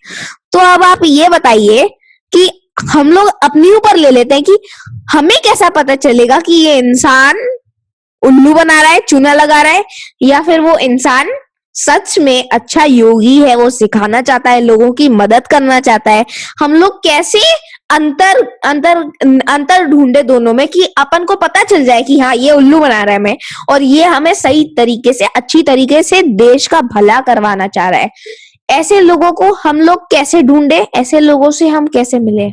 तो अब आप ये बताइए कि हम लोग अपने ऊपर ले लेते हैं कि हमें कैसा पता चलेगा कि ये इंसान उल्लू बना रहा है, चूना लगा रहा है, या फिर वो इंसान सच में अच्छा योगी है, वो सिखाना चाहता है, लोगों की मदद करना चाहता है। हम लोग कैसे अंतर अंतर अंतर ढूंढे दोनों में कि अपन को पता चल जाए कि हाँ ये उल्लू बना रहा है हमें, और ये हमें सही तरीके से, अच्छी तरीके से देश का भला करवाना चाह रहा है। ऐसे लोगों को हम लोग कैसे ढूंढे, ऐसे लोगों से हम कैसे मिले?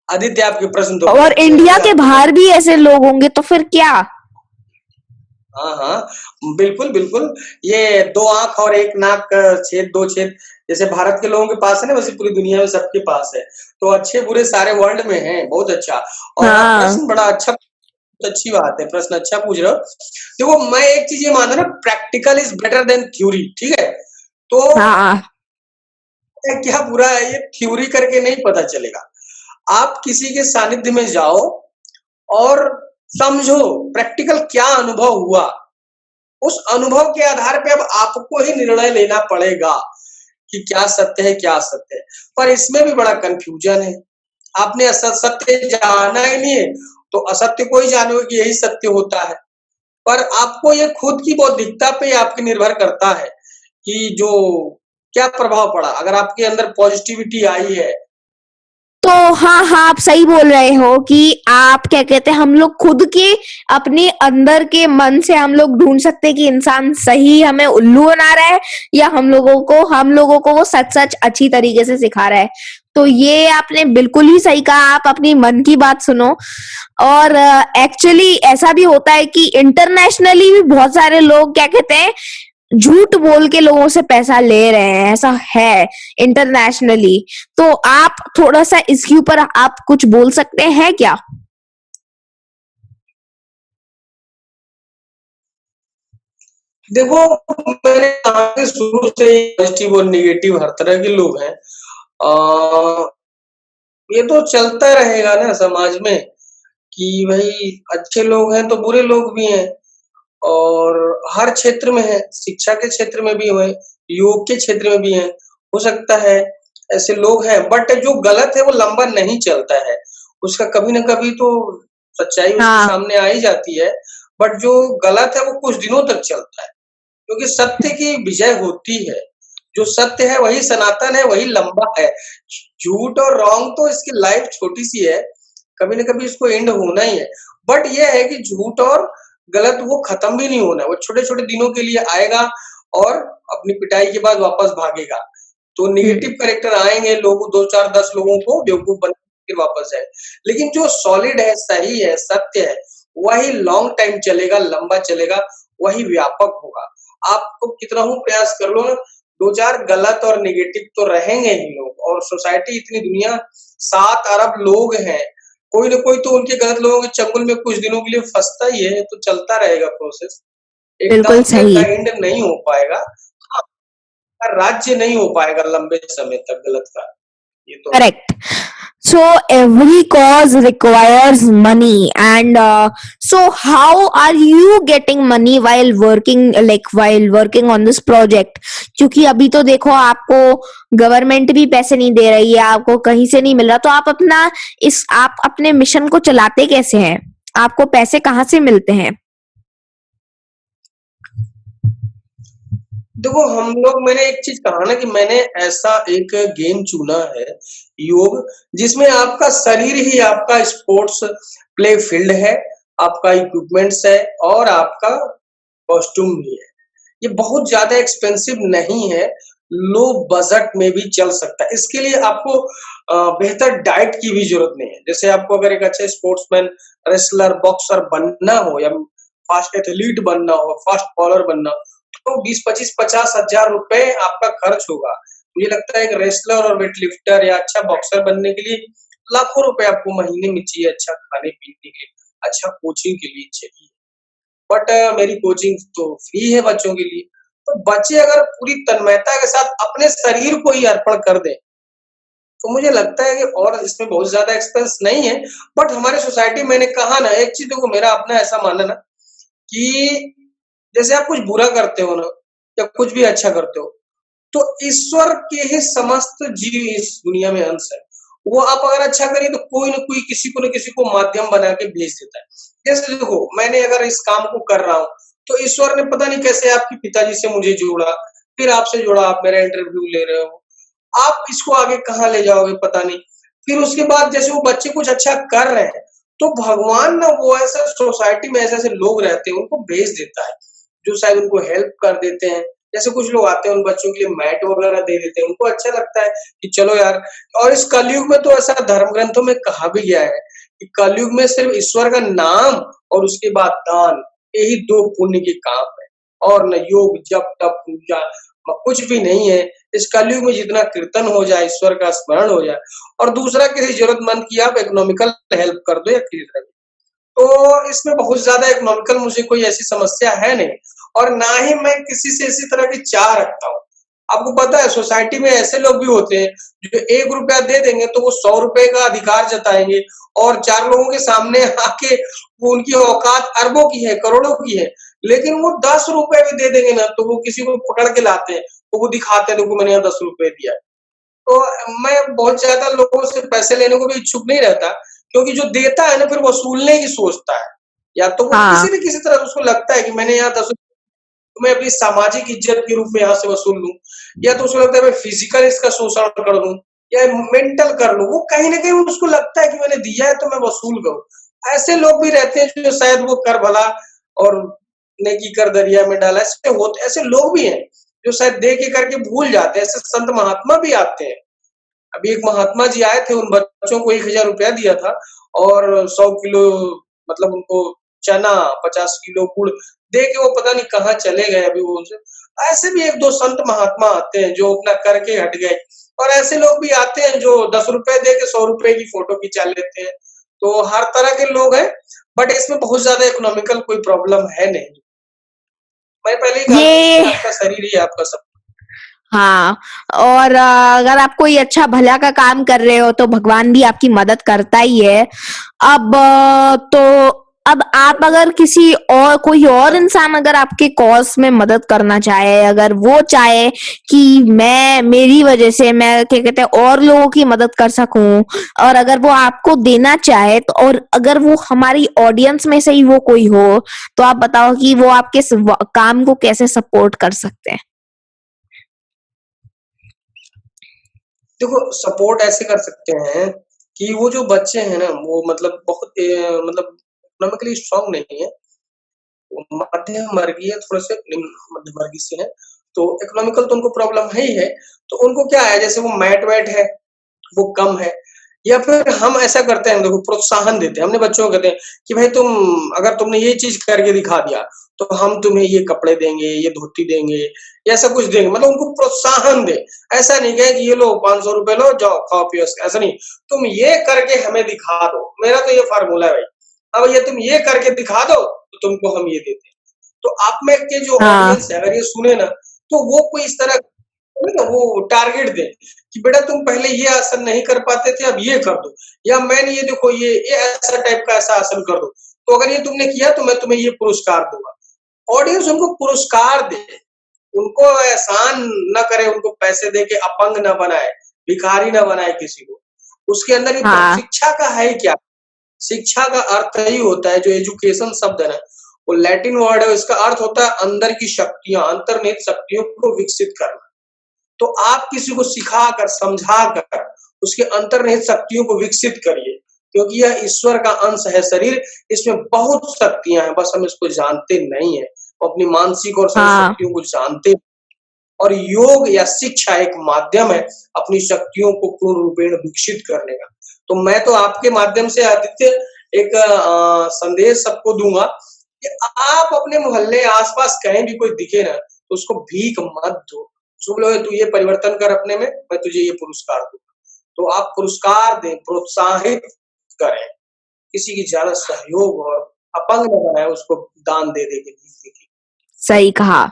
आदित्य आपके प्रश्न तो और अच्छे इंडिया हैं के आपके। बाहर भी ऐसे लोग होंगे तो फिर क्या? हाँ हाँ बिल्कुल बिल्कुल, ये 2 आंख और 1 नाक का छेद, 2 छेद, जैसे भारत के लोगों के पास है ना, वैसे पूरी दुनिया में सबके पास है। तो अच्छे बुरे सारे वर्ल्ड में हैं, बहुत अच्छा। और आप हाँ प्रश्न बड़ा अच्छा, अच्छी बात है, प्रश्न अच्छा पूछ रहे हो। देखो मैं एक चीज ये मानता हूँ ना, practical is better than theory, ठीक है। तो हाँ क्या बुरा है, ये थ्योरी करके नहीं पता चलेगा। आप किसी के सानिध्य में जाओ और समझो प्रैक्टिकल क्या अनुभव हुआ, उस अनुभव के आधार पे अब आपको ही निर्णय लेना पड़ेगा कि क्या सत्य है क्या असत्य है। पर इसमें भी बड़ा कंफ्यूजन है, आपने सत्य जाना ही नहीं है तो असत्य को ही जानोगे कि यही सत्य होता है। पर आपको ये खुद की बौद्धिकता पे आपके निर्भर करता है कि जो क्या प्रभाव पड़ा, अगर आपके अंदर पॉजिटिविटी आई है। तो हाँ हाँ आप सही बोल रहे हो कि आप क्या कहते हैं, हम लोग खुद के अपने अंदर के मन से हम लोग ढूंढ सकते हैं कि इंसान सही हमें उल्लू बना रहा है, या हम लोगों को वो सच सच अच्छी तरीके से सिखा रहा है। तो ये आपने बिल्कुल ही सही कहा, आप अपनी मन की बात सुनो। और एक्चुअली ऐसा भी होता है कि इंटरनेशनली भी बहुत सारे लोग क्या कहते हैं, झूठ बोल के लोगों से पैसा ले रहे हैं, ऐसा है इंटरनेशनली। तो आप थोड़ा सा इसके ऊपर आप कुछ बोल सकते हैं क्या? देखो मैंने कहा कि शुरू से ही पॉजिटिव और निगेटिव हर तरह के लोग हैं। ये तो चलता रहेगा ना समाज में कि भाई अच्छे लोग हैं तो बुरे लोग भी हैं। और हर क्षेत्र में है, शिक्षा के क्षेत्र में भी है, योग के क्षेत्र में भी है। हो सकता है ऐसे लोग हैं, बट जो गलत है वो लंबा नहीं चलता है, उसका कभी ना कभी तो सच्चाई उसके हाँ, सामने आ ही जाती है, बट जो गलत है वो कुछ दिनों तक चलता है, क्योंकि सत्य की विजय होती है। जो सत्य है वही सनातन है, वही लंबा है। झूठ और रॉन्ग तो इसकी लाइफ छोटी सी है, कभी ना कभी इसको एंड होना ही है। बट ये है कि झूठ और गलत वो खत्म भी नहीं होना है, वो छोटे छोटे दिनों के लिए आएगा और अपनी पिटाई के बाद वापस भागेगा। तो हम्म, नेगेटिव कैरेक्टर आएंगे, लोग 2 4 10 लोगों को बेवकूफ बना के वापस जाए, लेकिन जो सॉलिड है, सही है, सत्य है, वही लॉन्ग टाइम चलेगा, लंबा चलेगा, वही व्यापक होगा। आपको कितना ही प्रयास कर लो ना, 2 4 गलत और नेगेटिव तो रहेंगे ही लोग, और सोसाइटी इतनी दुनिया 7 अरब लोग हैं, कोई ना कोई तो उनके गलत लोगों के चंगुल में कुछ दिनों के लिए फंसता ही है, तो चलता रहेगा प्रोसेस, बिल्कुल एकदम से सही। का एंड नहीं हो पाएगा। हाँ, राज्य नहीं हो पाएगा लंबे समय तक गलत का, ये तो है। Correct. So every cause requires money, and so how are you getting money while working, like while working on this project? क्योंकि अभी तो देखो आपको गवर्नमेंट भी पैसे नहीं दे रही है, आपको कहीं से नहीं मिल रहा, तो आप अपने मिशन को चलाते कैसे हैं? आपको पैसे कहाँ से मिलते हैं? देखो हम लोग, मैंने एक चीज कहा ना कि मैंने ऐसा एक गेम चुना है, योग, जिसमें आपका शरीर ही आपका स्पोर्ट्स प्ले फील्ड है, आपका इक्विपमेंट्स है और आपका कॉस्ट्यूम भी है। ये बहुत ज्यादा एक्सपेंसिव नहीं है, लो बजट में भी चल सकता है। इसके लिए आपको बेहतर डाइट की भी जरूरत नहीं है। जैसे आपको अगर एक अच्छे स्पोर्ट्समैन, रेसलर, बॉक्सर बनना हो, या फास्ट एथलीट बनना हो, फास्ट बॉलर बनना हो, तो 20 25 50 हजार रुपए आपका खर्च होगा। मुझे लगता है एक रेसलर और वेट लिफ्टर या अच्छा बॉक्सर बनने के लिए लाखों रुपए आपको महीने में चाहिए, अच्छा खाने पीने के लिए, अच्छा कोचिंग के लिए चाहिए। बट मेरी कोचिंग तो फ्री है बच्चों के लिए। तो बच्चे अगर पूरी तन्मयता के साथ अपने शरीर को ही अर्पण कर दें, तो मुझे लगता है कि और इसमें बहुत ज्यादा एक्सपेंस नहीं है। बट हमारे सोसाइटी, मैंने कहा ना, एक चीज देखो, मेरा अपना ऐसा मानना ना कि जैसे आप कुछ बुरा करते हो ना, या कुछ भी अच्छा करते हो, तो ईश्वर के ही समस्त जीव इस दुनिया में अंश है। वो आप अगर अच्छा करिए तो कोई ना कोई किसी को न किसी को माध्यम बना के भेज देता है। जैसे देखो, मैंने अगर इस काम को कर रहा हूँ, तो ईश्वर ने पता नहीं कैसे आपके पिताजी से मुझे जोड़ा, फिर आपसे जोड़ा, आप मेरा इंटरव्यू ले रहे हो, आप इसको आगे कहाँ ले जाओगे पता नहीं। फिर उसके बाद जैसे वो बच्चे कुछ अच्छा कर रहे हैं, तो भगवान ना वो ऐसा सोसाइटी में ऐसे ऐसे लोग रहते हैं, उनको भेज देता है, जो शायद उनको हेल्प कर देते हैं। जैसे कुछ लोग आते हैं, उन बच्चों के लिए मैट वगैरह दे देते हैं, उनको अच्छा लगता है कि चलो यार। और इस कलयुग में तो ऐसा धर्म ग्रंथों में कहा भी गया है कि कलयुग में सिर्फ ईश्वर का नाम और उसके बाद दान, यही 2 पुण्य के काम है, और न योग, जप, तप, पूजा, कुछ भी नहीं है। इस कलयुग में जितना कीर्तन हो जाए, ईश्वर का स्मरण हो जाए, और दूसरा किसी जरूरतमंद की आप इकोनॉमिकल हेल्प कर दो या किसी तरह की, तो इसमें बहुत ज्यादा इकोनॉमिकल मुझे कोई ऐसी समस्या है नहीं, और ना ही मैं किसी से इसी तरह की चाह रखता हूँ। आपको पता है सोसाइटी में ऐसे लोग भी होते हैं जो 1 रुपया दे देंगे तो वो 100 रुपए का अधिकार जताएंगे, और 4 लोगों के सामने आके वो, उनकी औकात अरबों की है, करोड़ों की है, लेकिन वो 10 रुपए भी दे देंगे ना, तो वो किसी को पकड़ के लाते हैं, तो वो दिखाते हैं, देखो मैंने यहाँ 10 रुपए दिया। तो मैं बहुत ज्यादा लोगों से पैसे लेने को भी इच्छुक नहीं रहता, क्योंकि जो देता है ना फिर वसूलने की सोचता है, या तो वो हाँ, किसी न किसी तरह उसको लगता है कि मैंने यहाँ 10 तो मैं अपनी सामाजिक इज्जत के रूप में यहाँ से वसूल लूं, या तो उसको लगता है मैं फिजिकल इसका शोषण कर दूं, या मेंटल कर लूं। वो कहीं ना कहीं उसको लगता है कि मैंने दिया है तो मैं वसूल करूं। ऐसे लोग भी रहते हैं जो शायद वो कर भला और नेकी कर दरिया में डाला, ऐसे लोग भी हैं जो शायद दे के करके भूल जाते हैं। ऐसे संत महात्मा भी आते हैं। अभी एक महात्मा जी आए थे, उन बच्चों को 1000 रुपया दिया था, और 100 किलो, मतलब उनको चना, 50 किलो गुड़ दे के वो पता नहीं कहाँ चले गए अभी वो उनसे। ऐसे भी 1 2 संत महात्मा आते हैं जो अपना करके हट गए, और ऐसे लोग भी आते हैं जो 10 रुपए दे के 100 रुपए की फोटो खिंचा लेते हैं। तो हर तरह के लोग हैं, बट इसमें बहुत ज्यादा इकोनॉमिकल कोई प्रॉब्लम है नहीं। मैं पहले ही कहा कि ये आपका शरीर ही आपका सब। हाँ, और अगर आप कोई अच्छा भला का काम कर रहे हो तो भगवान भी आपकी मदद करता ही है। अब तो अब आप अगर किसी और कोई और इंसान अगर आपके कॉज में मदद करना चाहे, अगर वो चाहे कि मैं मेरी वजह से मैं क्या कहते हैं और लोगों की मदद कर सकूं, और अगर वो आपको देना चाहे तो, और अगर वो हमारी ऑडियंस में से ही वो कोई हो, तो आप बताओ कि वो आपके काम को कैसे सपोर्ट कर सकते हैं? देखो सपोर्ट ऐसे कर सकते हैं कि वो जो बच्चे हैं ना वो मतलब बहुत मतलब इकोनॉमिकली स्ट्रांग नहीं है, वो मध्यम वर्गीय थोड़े से निम्न मध्यम वर्गीय से है, तो इकोनॉमिकल तो उनको प्रॉब्लम है ही है। तो उनको क्या है, जैसे वो मैट वैट है वो कम है, या फिर हम ऐसा करते हैं, देखो प्रोत्साहन देते हैं, हमने बच्चों को कहते हैं कि भाई तुम अगर तुमने ये चीज करके दिखा दिया तो हम तुम्हें ये कपड़े देंगे, ये धोती देंगे, या ऐसा कुछ देंगे, मतलब उनको प्रोत्साहन दे। ऐसा नहीं कहे कि ये लो 500 रुपए लो जाओ खाओ पियो, ऐसा नहीं, तुम ये करके हमें दिखा दो। मेरा तो ये फार्मूला है भाई, अब ये तुम ये करके दिखा दो तो तुमको हम ये देते हैं। तो आप में के जो हाँ। ऑडियंस है अगर ये सुने ना, तो वो कोई इस तरह ना वो टारगेट दे कि बेटा तुम पहले ये आसन नहीं कर पाते थे, अब ये कर दो, या मैंने ये देखो ये ऐसा टाइप का ऐसा आसन कर दो, तो अगर ये तुमने किया तो मैं तुम्हें ये पुरस्कार दूंगा। ऑडियंस उनको पुरस्कार दे, उनको एहसान न करे, उनको पैसे दे के अपंग न बनाए, भिखारी न बनाए किसी को। उसके अंदर ही हाँ। शिक्षा का है ही क्या? शिक्षा का अर्थ ही होता है, जो एजुकेशन शब्द है ना, वो लैटिन वर्ड है, इसका अर्थ होता है अंदर की शक्तियां, अंतर्निहित शक्तियों को विकसित करना। तो आप किसी को सिखाकर, समझाकर उसके अंतर्निहित शक्तियों को विकसित करिए, क्योंकि यह ईश्वर का अंश है शरीर, इसमें बहुत शक्तियां हैं, बस हम इसको जानते नहीं है। अपनी मानसिक और शारीरिक हाँ। शक्तियों को जानते, और योग या शिक्षा एक माध्यम है अपनी शक्तियों को पूर्ण रूपेण विकसित करने का। तो मैं तो आपके माध्यम से आदित्य एक संदेश सबको दूंगा कि आप अपने मोहल्ले आसपास कहीं भी कोई दिखे ना, तो उसको भीख मत दो। उसको बोलो तू ये परिवर्तन कर अपने में, मैं तुझे ये पुरस्कार दूंगा। तो आप पुरस्कार दें, प्रोत्साहित करें, किसी की ज्यादा सहयोग, और अपंग न बनाए उसको दान दे दे के भीख दे के। सही कहा।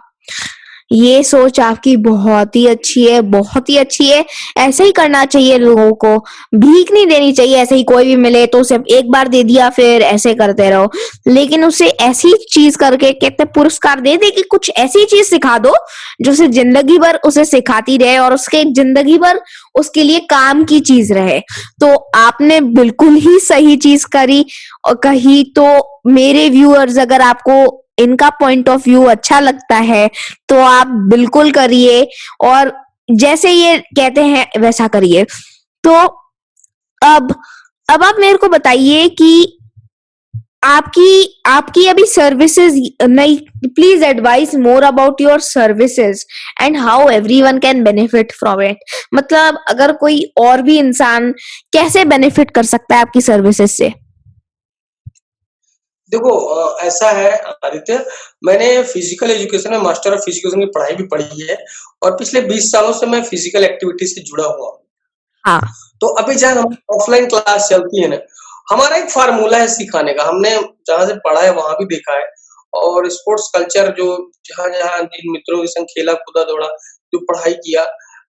ये सोच आपकी बहुत ही अच्छी है, बहुत ही अच्छी है। ऐसे ही करना चाहिए लोगों को, भीख नहीं देनी चाहिए। ऐसे ही कोई भी मिले तो सिर्फ एक बार दे दिया फिर ऐसे करते रहो, लेकिन उसे ऐसी चीज करके कहते पुरस्कार दे दे कि कुछ ऐसी चीज सिखा दो जो उसे जिंदगी भर उसे सिखाती रहे और उसके जिंदगी भर उसके लिए काम की चीज रहे। तो आपने बिल्कुल ही सही चीज करी और कही। तो मेरे व्यूअर्स, अगर आपको इनका पॉइंट ऑफ व्यू अच्छा लगता है तो आप बिल्कुल करिए, और जैसे ये कहते हैं वैसा करिए। तो अब अब आप मेरे को बताइए कि आपकी आपकी अभी सर्विसेज नहीं, please advice more about your services and how everyone can benefit from it. मतलब अगर कोई और भी इंसान कैसे बेनिफिट कर सकता है आपकी सर्विसेज से? देखो ऐसा है आदित्य, मैंने फिजिकल एजुकेशन में मास्टर ऑफ फिजिकल की पढ़ाई भी पढ़ी है, और पिछले 20 सालों से मैं फिजिकल एक्टिविटी से जुड़ा हुआ हूँ। हाँ। तो अभी जहाँ हम ऑफलाइन क्लास चलती है ना, हमारा एक फार्मूला है सिखाने का, हमने जहाँ से पढ़ा है वहां भी देखा है, और स्पोर्ट्स कल्चर जो जहाँ जहाँ जिन मित्रों के संग खेला कूदा दौड़ा, जो पढ़ाई किया,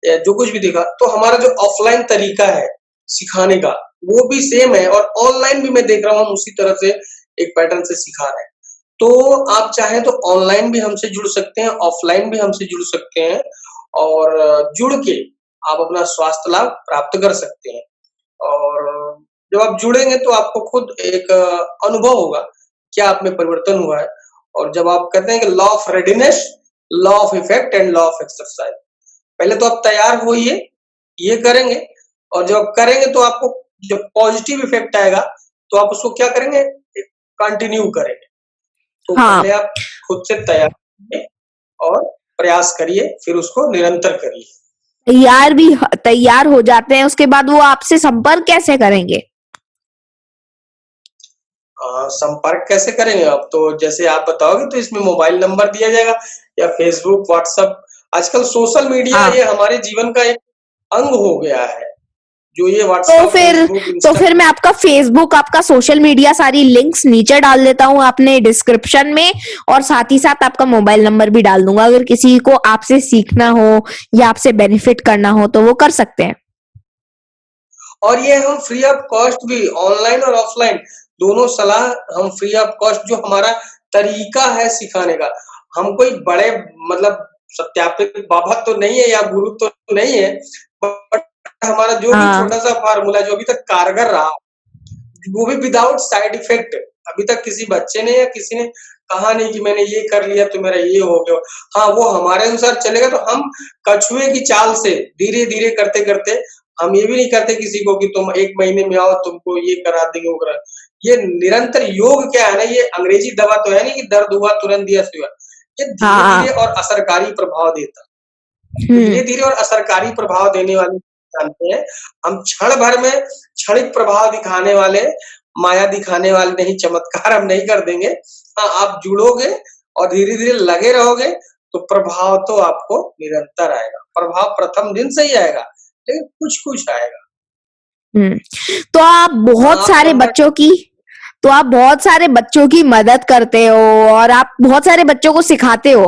या जो कुछ भी देखा, तो हमारा जो ऑफलाइन तरीका है सिखाने का वो भी सेम है, और ऑनलाइन भी मैं देख रहा हूँ हम उसी तरह से एक पैटर्न से सिखा रहे हैं। तो आप चाहें तो ऑनलाइन भी हमसे जुड़ सकते हैं, ऑफलाइन भी हमसे जुड़ सकते हैं, और जुड़ के आप अपना स्वास्थ्य लाभ प्राप्त कर सकते हैं। और जब आप जुड़ेंगे तो आपको खुद एक अनुभव होगा क्या आप में परिवर्तन हुआ है। और जब आप कहते हैं कि law of readiness, law of effect and law of exercise, पहले तो आप तैयार होइए, ये करेंगे, और जब आप करेंगे तो आपको जब पॉजिटिव इफेक्ट आएगा तो आप उसको क्या करेंगे, कंटिन्यू करेंगे। तो हाँ। पहले आप खुद से तैयार करिए और प्रयास करिए, फिर उसको निरंतर करिए। तैयार हो जाते हैं, उसके बाद वो आपसे संपर्क कैसे करेंगे? संपर्क कैसे करेंगे आप, तो जैसे आप बताओगे तो इसमें मोबाइल नंबर दिया जाएगा, या फेसबुक, व्हाट्सएप, आजकल सोशल मीडिया हाँ। ये हमारे जीवन का एक अंग हो गया है, जो ये तो व्हाट्सएप, फिर फेसबुक, तो फिर इंस्टा। मैं आपका फेसबुक, आपका सोशल मीडिया सारी लिंक्स नीचे डाल देता हूँ आपने डिस्क्रिप्शन में, और साथ ही साथ आपका मोबाइल नंबर भी डाल दूंगा। अगर किसी को आपसे सीखना हो या आपसे बेनिफिट करना हो तो वो कर सकते हैं। और ये हम फ्री ऑफ कॉस्ट भी ऑनलाइन और ऑफलाइन दोनों सलाह हम फ्री ऑफ कॉस्ट, जो हमारा तरीका है सिखाने का, हम कोई बड़े मतलब सत्यापित बाबा तो नहीं है या गुरु तो नहीं है, बट हमारा जो भी हाँ छोटा सा फार्मूला जो अभी तक कारगर रहा, वो भी विदाउट साइड इफेक्ट। अभी तक किसी बच्चे ने या किसी ने कहा नहीं कि मैंने ये कर लिया तो मेरा ये हो गया। हाँ, वो हमारे अनुसार चलेगा तो हम कछुए की चाल से धीरे धीरे करते करते, हम ये भी नहीं करते किसी को कि तुम 1 महीने में आओ तुमको ये करा देंगे वो करा। ये निरंतर योग क्या है ना, ये अंग्रेजी दवा तो है नहीं कि दर्द हुआ तुरंत दिया सुई। ये धीरे हाँ। धीरे और असरकारी प्रभाव देता, हम्म। धीरे धीरे और असरकारी प्रभाव देने वाले जानते हैं। हम क्षण भर में क्षणिक प्रभाव दिखाने वाले, माया दिखाने वाले नहीं, चमत्कार हम नहीं कर देंगे। हाँ, आप जुड़ोगे और धीरे धीरे लगे रहोगे तो प्रभाव तो आपको निरंतर आएगा। प्रभाव प्रथम दिन से ही आएगा, लेकिन कुछ कुछ आएगा। हम्म। तो आप बहुत आप सारे समझ बच्चों की तो आप बहुत सारे बच्चों की मदद करते हो और आप बहुत सारे बच्चों को सिखाते हो।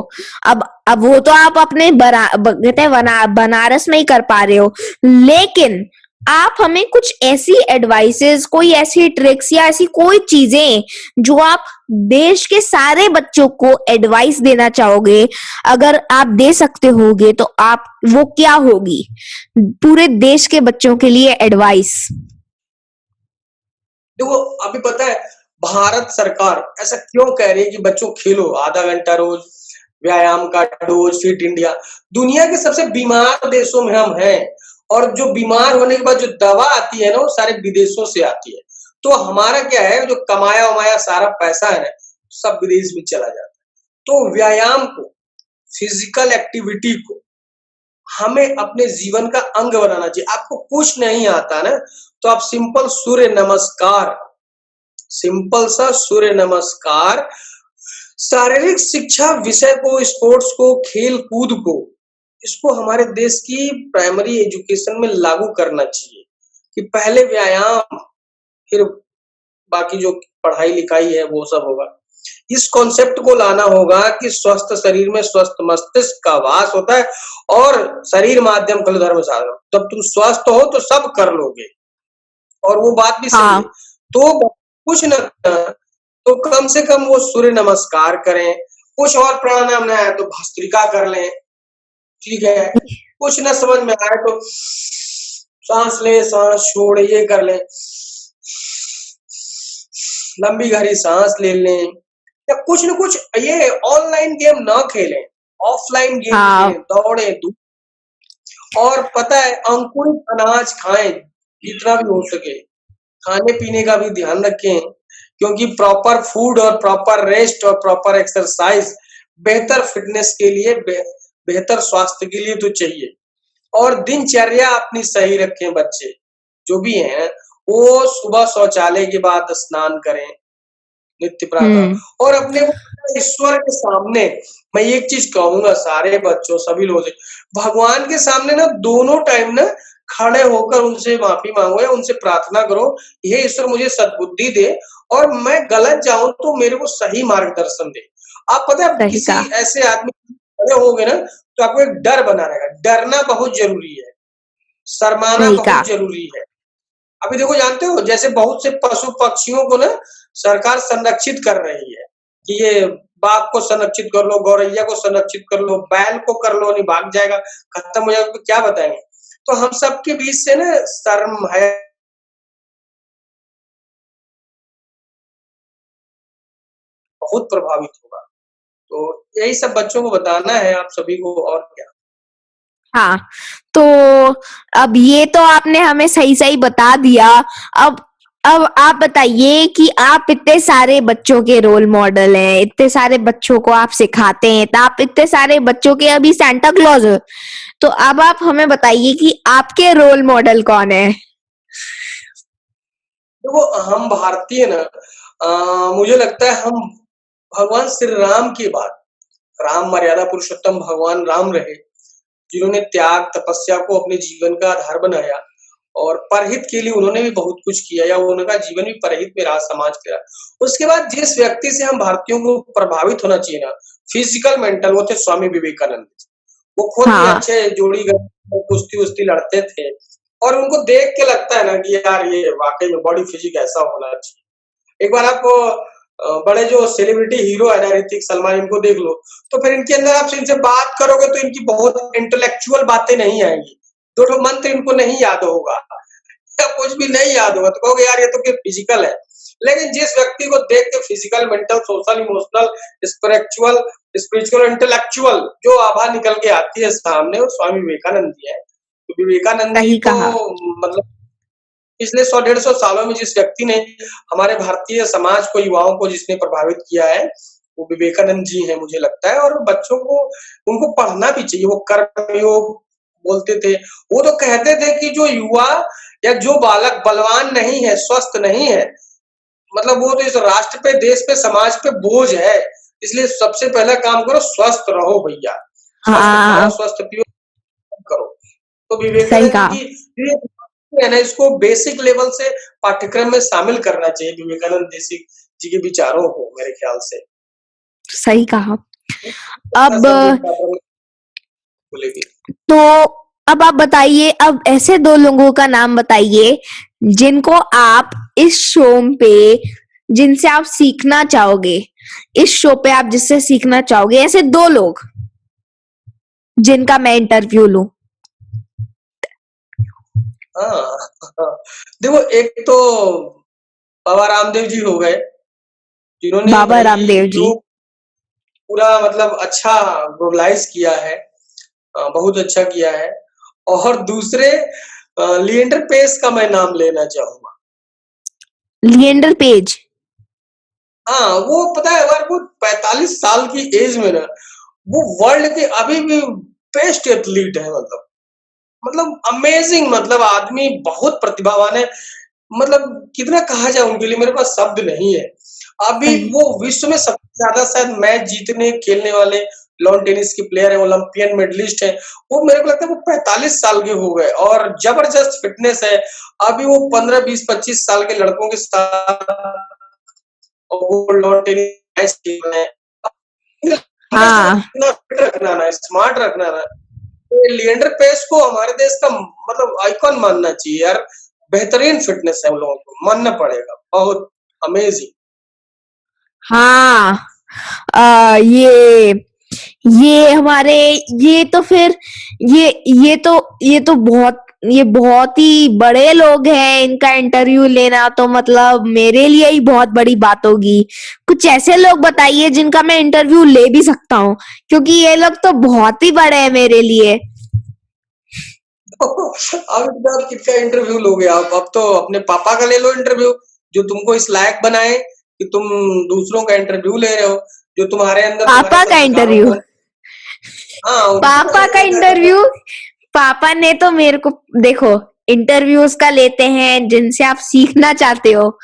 अब वो तो आप अपने कहते हैं बनारस में ही कर पा रहे हो, लेकिन आप हमें कुछ ऐसी एडवाइसेस, कोई ऐसी ट्रिक्स या ऐसी कोई चीजें जो आप देश के सारे बच्चों को एडवाइस देना चाहोगे, अगर आप दे सकते होगे तो आप वो क्या होगी पूरे देश के बच्चों के लिए एडवाइस? देखो, अभी पता है भारत सरकार ऐसा क्यों कह रही है कि बच्चों खेलो आधा घंटा रोज, व्यायाम का डोज, फिट इंडिया। दुनिया के सबसे बीमार देशों में हम हैं, और जो बीमार होने के बाद जो दवा आती है ना, वो सारे विदेशों से आती है। तो हमारा क्या है, जो कमाया वमाया सारा पैसा है ना, सब विदेश में चला जाता है। तो व्यायाम को, फिजिकल एक्टिविटी को हमें अपने जीवन का अंग बनाना चाहिए। आपको कुछ नहीं आता ना, तो आप सिंपल सूर्य नमस्कार, सिंपल सा सूर्य नमस्कार, शारीरिक शिक्षा विषय को, स्पोर्ट्स को, खेल कूद को, इसको हमारे देश की प्राइमरी एजुकेशन में लागू करना चाहिए कि पहले व्यायाम, फिर बाकी जो पढ़ाई लिखाई है वो सब होगा। इस कॉन्सेप्ट को लाना होगा कि स्वस्थ शरीर में स्वस्थ मस्तिष्क का वास होता है, और शरीर माध्यम खलु धर्म साधन। जब तुम स्वस्थ हो तो सब कर लोगे, और वो बात भी सही है। हाँ। तो कुछ न तो कम से कम वो सूर्य नमस्कार करें, कुछ और प्राणायाम न आए तो भस्त्रिका कर लें, ठीक है। कुछ न समझ में आए तो सांस ले सांस छोड़ ये कर लें, लंबी गहरी सांस ले लें, या कुछ न कुछ ये ऑनलाइन गेम ना खेलें, ऑफलाइन गेम हाँ। खेलें, दौड़े और पता है अंकुरित अनाज खाएं जितना भी हो सके। खाने पीने का भी ध्यान रखें, क्योंकि प्रॉपर फूड और प्रॉपर रेस्ट और प्रॉपर एक्सरसाइज बेहतर फिटनेस के लिए, बेहतर स्वास्थ्य के लिए तो चाहिए। और दिनचर्या अपनी सही रखें। बच्चे जो भी हैं वो सुबह शौचालय के बाद स्नान करें नित्य प्रातः, और अपने ईश्वर के सामने मैं एक चीज कहूंगा सारे बच्चों सभी लोगों से, भगवान के सामने ना दोनों टाइम ना खड़े होकर उनसे माफी मांगो या उनसे प्रार्थना करो, हे ईश्वर मुझे सद्बुद्धि दे और मैं गलत जाऊं तो मेरे को सही मार्गदर्शन दे। आप पता है किसी ऐसे आदमी खड़े होगे ना तो आपको एक डर बना रहेगा। डरना बहुत जरूरी है, शर्माना बहुत जरूरी है। अभी देखो जानते हो जैसे बहुत से पशु पक्षियों को ना सरकार संरक्षित कर रही है कि ये बाघ को संरक्षित कर लो, गौरैया को संरक्षित कर लो, बैल को कर लो, नहीं भाग जाएगा, खत्म हो जाएगा, तो क्या बताएंगे। तो हम सबके बीच से ना शर्म है बहुत प्रभावित होगा। तो यही सब बच्चों को बताना है आप सभी को, और क्या। हाँ, तो अब ये तो आपने हमें सही सही बता दिया। अब आप बताइए कि आप इतने सारे बच्चों के रोल मॉडल हैं, इतने सारे बच्चों को आप सिखाते हैं, तो आप इतने सारे बच्चों के अभी सेंटा क्लॉज हो, तो अब आप हमें बताइए कि आपके रोल मॉडल कौन है? देखो हम भारतीय ना, मुझे लगता है हम भगवान श्री राम की बात, राम मर्यादा पुरुषोत्तम भगवान राम रहे, जिन्होंने त्याग तपस्या को अपने जीवन का आधार बनाया, और परहित के लिए उन्होंने भी बहुत कुछ किया, या उनका जीवन भी परहित में रहा, समाज के रहा। उसके बाद जिस व्यक्ति से हम भारतीयों को प्रभावित होना चाहिए ना, फिजिकल मेंटल, वो थे स्वामी विवेकानंद। वो खुद भी अच्छे जोड़ी कुश्ती उस्ती लड़ते थे, और उनको देख के लगता है ना कि यार ये वाकई में बॉडी फिजिक ऐसा होना चाहिए। एक बार आप बड़े जो सेलिब्रिटी हीरो है ना, ऋतिक, सलमान, इनको देख लो, तो फिर इनके अंदर आप इनसे बात करोगे तो इनकी बहुत इंटेलेक्चुअल बातें नहीं आएंगी, दो ठो मंत्र इनको नहीं याद होगा या कुछ भी नहीं याद होगा, तो कहोगे यार ये तो फिजिकल है। लेकिन जिस व्यक्ति को देख के physical, mental, social, emotional, spiritual spiritual, intellectual जो आभा निकल के आती है सामने, वो स्वामी विवेकानंद जी है। तो विवेकानंद जी सही तो कहा। मतलब पिछले 100-150 सालों में जिस व्यक्ति ने हमारे भारतीय समाज को, युवाओं को जिसने प्रभावित किया है, वो विवेकानंद जी हैं मुझे लगता है। और बच्चों को उनको पढ़ना भी चाहिए। वो कर्मयोग बोलते थे। वो तो कहते थे कि जो युवा या जो बालक बलवान नहीं है, स्वस्थ नहीं है, मतलब वो तो इस राष्ट्र पे, देश पे, समाज पे बोझ है। इसलिए सबसे पहला काम करो, स्वस्थ रहो भैया। स्वस्थ खाओ, हाँ, स्वस्थ पियो, करो। तो सही विवेकानंद जी कहा। की ये है ना, इसको बेसिक लेवल से पाठ्यक्रम में शामिल करना चाहिए, विवेकानंद जी के विचारों को, मेरे ख्याल से। सही कहा। अच्छा अब सब्जेक्ट बोलेगी। तो अब आप बताइए, अब ऐसे दो लोगों का नाम बताइए जिनको आप इस शो पे, जिनसे आप सीखना चाहोगे, इस शो पे आप जिससे सीखना चाहोगे, ऐसे दो लोग जिनका मैं इंटरव्यू लूं। हाँ, देखो एक तो बाबा रामदेव जी हो गए, जिन्होंने बाबा भाई रामदेव जी। योग पूरा मतलब अच्छा ग्लोबलाइज किया है, बहुत अच्छा किया है। और दूसरे लिएंडर पेस का मैं नाम लेना चाहूंगा। लिएंडर पेज। हाँ, वो पता है अगर वो 45 साल की एज में ना, वो वर्ल्ड के अभी भी बेस्ट एथलीट है। मतलब अमेजिंग, मतलब आदमी बहुत प्रतिभावान है। मतलब कितना कहा जाए उनके लिए, मेरे पास शब्द नहीं है। अभी सही। वो विश्व में सबसे ज्यादा शायद मैच जीतने खेलने वाले लॉन टेनिस के प्लेयर है, ओलंपियन मेडलिस्ट है। वो मेरे को लगता है वो 45 साल के हो गए और जबरदस्त फिटनेस है। अभी वो 15, 20, 25 साल के लड़कों के साथ और वो लॉन टेनिस मैच खेल रहे हैं। हाँ, इतना फिट रखना ना, स्मार्ट रखना ना, तो लिएंडर पेस को हमारे देश का मतलब आइकॉन मानना चाहिए यार। बेहतरीन फिटनेस है उन लोगों को, मानना पड़ेगा, बहुत अमेजिंग। हाँ। आ, ये हमारे, ये तो फिर ये बहुत ही बड़े लोग हैं। इनका इंटरव्यू लेना तो मतलब मेरे लिए ही बहुत बड़ी बात होगी। कुछ ऐसे लोग बताइए जिनका मैं इंटरव्यू ले भी सकता हूँ, क्योंकि ये लोग तो बहुत ही बड़े हैं मेरे लिए। अब इतना आप किसका इंटरव्यू लोगे आप? अब तो अपने पापा का ले लो इंटरव्यू, जो तुमको इस लायक बनाए कि तुम दूसरों का इंटरव्यू ले रहे हो, जो तुम्हारे अंदर तुम्हारे पापा का संस्कारों इंटरव्यू। को। हाँ, उनको पापा का लेना चाहता था। इंटरव्यू। पापा ने तो मेरे को, देखो, इंटरव्यूज का लेते हैं जिनसे आप सीखना चाहते हो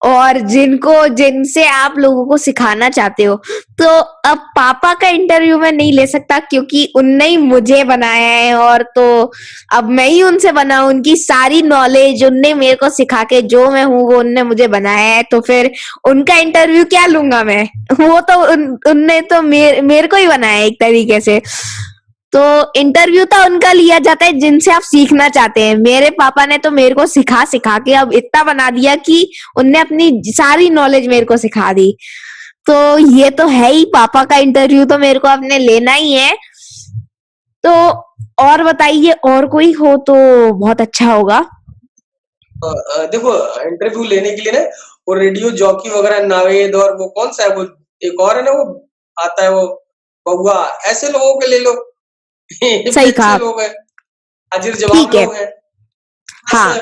और जिनसे आप लोगों को सिखाना चाहते हो। तो अब पापा का इंटरव्यू मैं नहीं ले सकता, क्योंकि उनने ही मुझे बनाया है, और तो अब मैं ही उनसे बनाऊं। उनकी सारी नॉलेज उनने मेरे को सिखा के, जो मैं हूँ वो उनने मुझे बनाया है, तो फिर उनका इंटरव्यू क्या लूंगा मैं? वो तो उनने तो मेरे को ही बनाया है एक तरीके से। तो इंटरव्यू तो उनका लिया जाता है जिनसे आप सीखना चाहते हैं। मेरे पापा ने तो मेरे को सिखा सिखा के अब इतना बना दिया कि उनने अपनी सारी नॉलेज मेरे को सिखा दी। तो ये तो है ही, पापा का इंटरव्यू तो मेरे को अपने लेना ही है। तो और बताइए, और कोई हो तो बहुत अच्छा होगा। देखो इंटरव्यू लेने के लिए ना, वो रेडियो जॉकी वगैरह, नावेद, और वो कौन सा है वो, एक और है ना, वो आता है वो बउआ, ऐसे लोगों के ले लो। ये भी सही अच्छे कहा। लोग हैं, हाजिर जवाब ठीक है। लोग हैं। बस हाँ।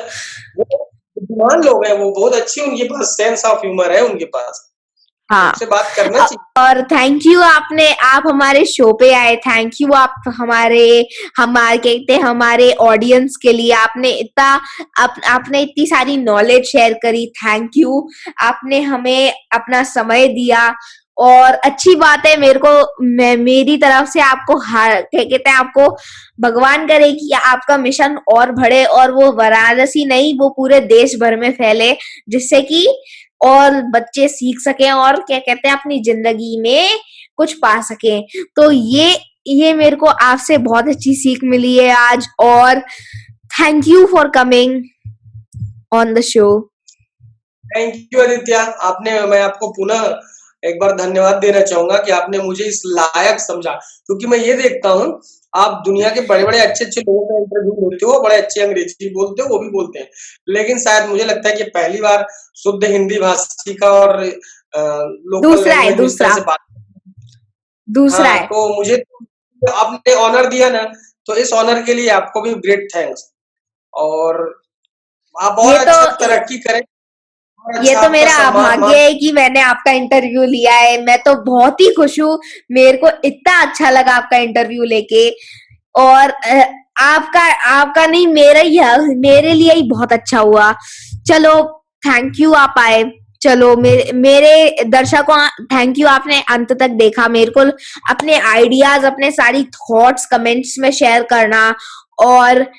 वो बुद्धिमान लोग हैं, वो बहुत अच्छी, उनके पास सेंस ऑफ ह्यूमर है उनके पास, हाँ। उनसे बात करना चाहिए। और थैंक यू, आप हमारे शो पे आए। थैंक यू, आप हमारे कहते हैं हमारे ऑडियंस के लिए आपने इतनी सारी नॉलेज शेयर करी। Thank you. आपने हमें अपना समय दिया, और अच्छी बात है। मेरी तरफ से आपको क्या कहते हैं, आपको भगवान करे कि आपका मिशन और बढ़े, और वो वाराणसी नहीं, वो पूरे देश भर में फैले, जिससे कि और बच्चे सीख सकें और क्या कहते हैं अपनी जिंदगी में कुछ पा सकें। तो ये मेरे को आपसे बहुत अच्छी सीख मिली है आज। और thank you for coming on the show. Thank you Aditya, मैं आपको पुनः एक बार धन्यवाद देना चाहूंगा कि आपने मुझे इस लायक समझा, क्योंकि मैं ये देखता हूँ आप दुनिया के बड़े-बड़े अच्छे-अच्छे लोगों का इंटरव्यू लेते हो, बड़े अच्छे अंग्रेजी बोलते हो, वो भी बोलते हैं। लेकिन शायद मुझे लगता है कि पहली बार शुद्ध हिंदी भाषी का और लोकल दूसरा है, लैंग्वेज में इस तरह दूसरा से बात। दूसरा हाँ, है। तो मुझे तो आपने ऑनर दिया ना, तो इस ऑनर के लिए आपको भी ग्रेट थैंक्स। और आप और ये अच्छा तो तरक्की करें और ये अच्छा तो आपका मेरा सम्मान भाग्य मान। है कि मैंने आपका इंटरव्यू लिया है। मैं तो बहुत ही खुश हूँ, मेरे को इतना अच्छा लगा आपका इंटरव्यू लेके। और आपका आपका नहीं, मेरे लिए ही बहुत अच्छा हुआ। चलो, थैंक यू, आप आए। चलो, मेरे दर्शकों, थैंक यू, आपने अंत तक देखा। मेरे को अपने आइडियाज, अपने सारी थॉट्स कमेंट्स में शेयर करना, और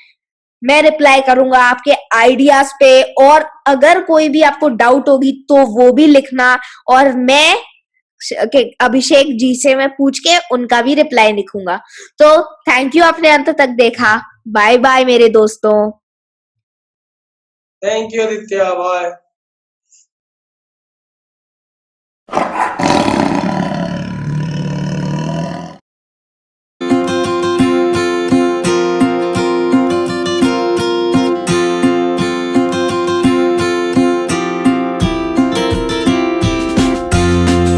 मैं रिप्लाई करूंगा आपके आइडियाज पे। और अगर कोई भी आपको डाउट होगी तो वो भी लिखना, और मैं अभिषेक जी से मैं पूछ के उनका भी रिप्लाई लिखूंगा। तो थैंक यू, आपने अंत तक देखा। बाय बाय मेरे दोस्तों। Thank you Aditya, bye.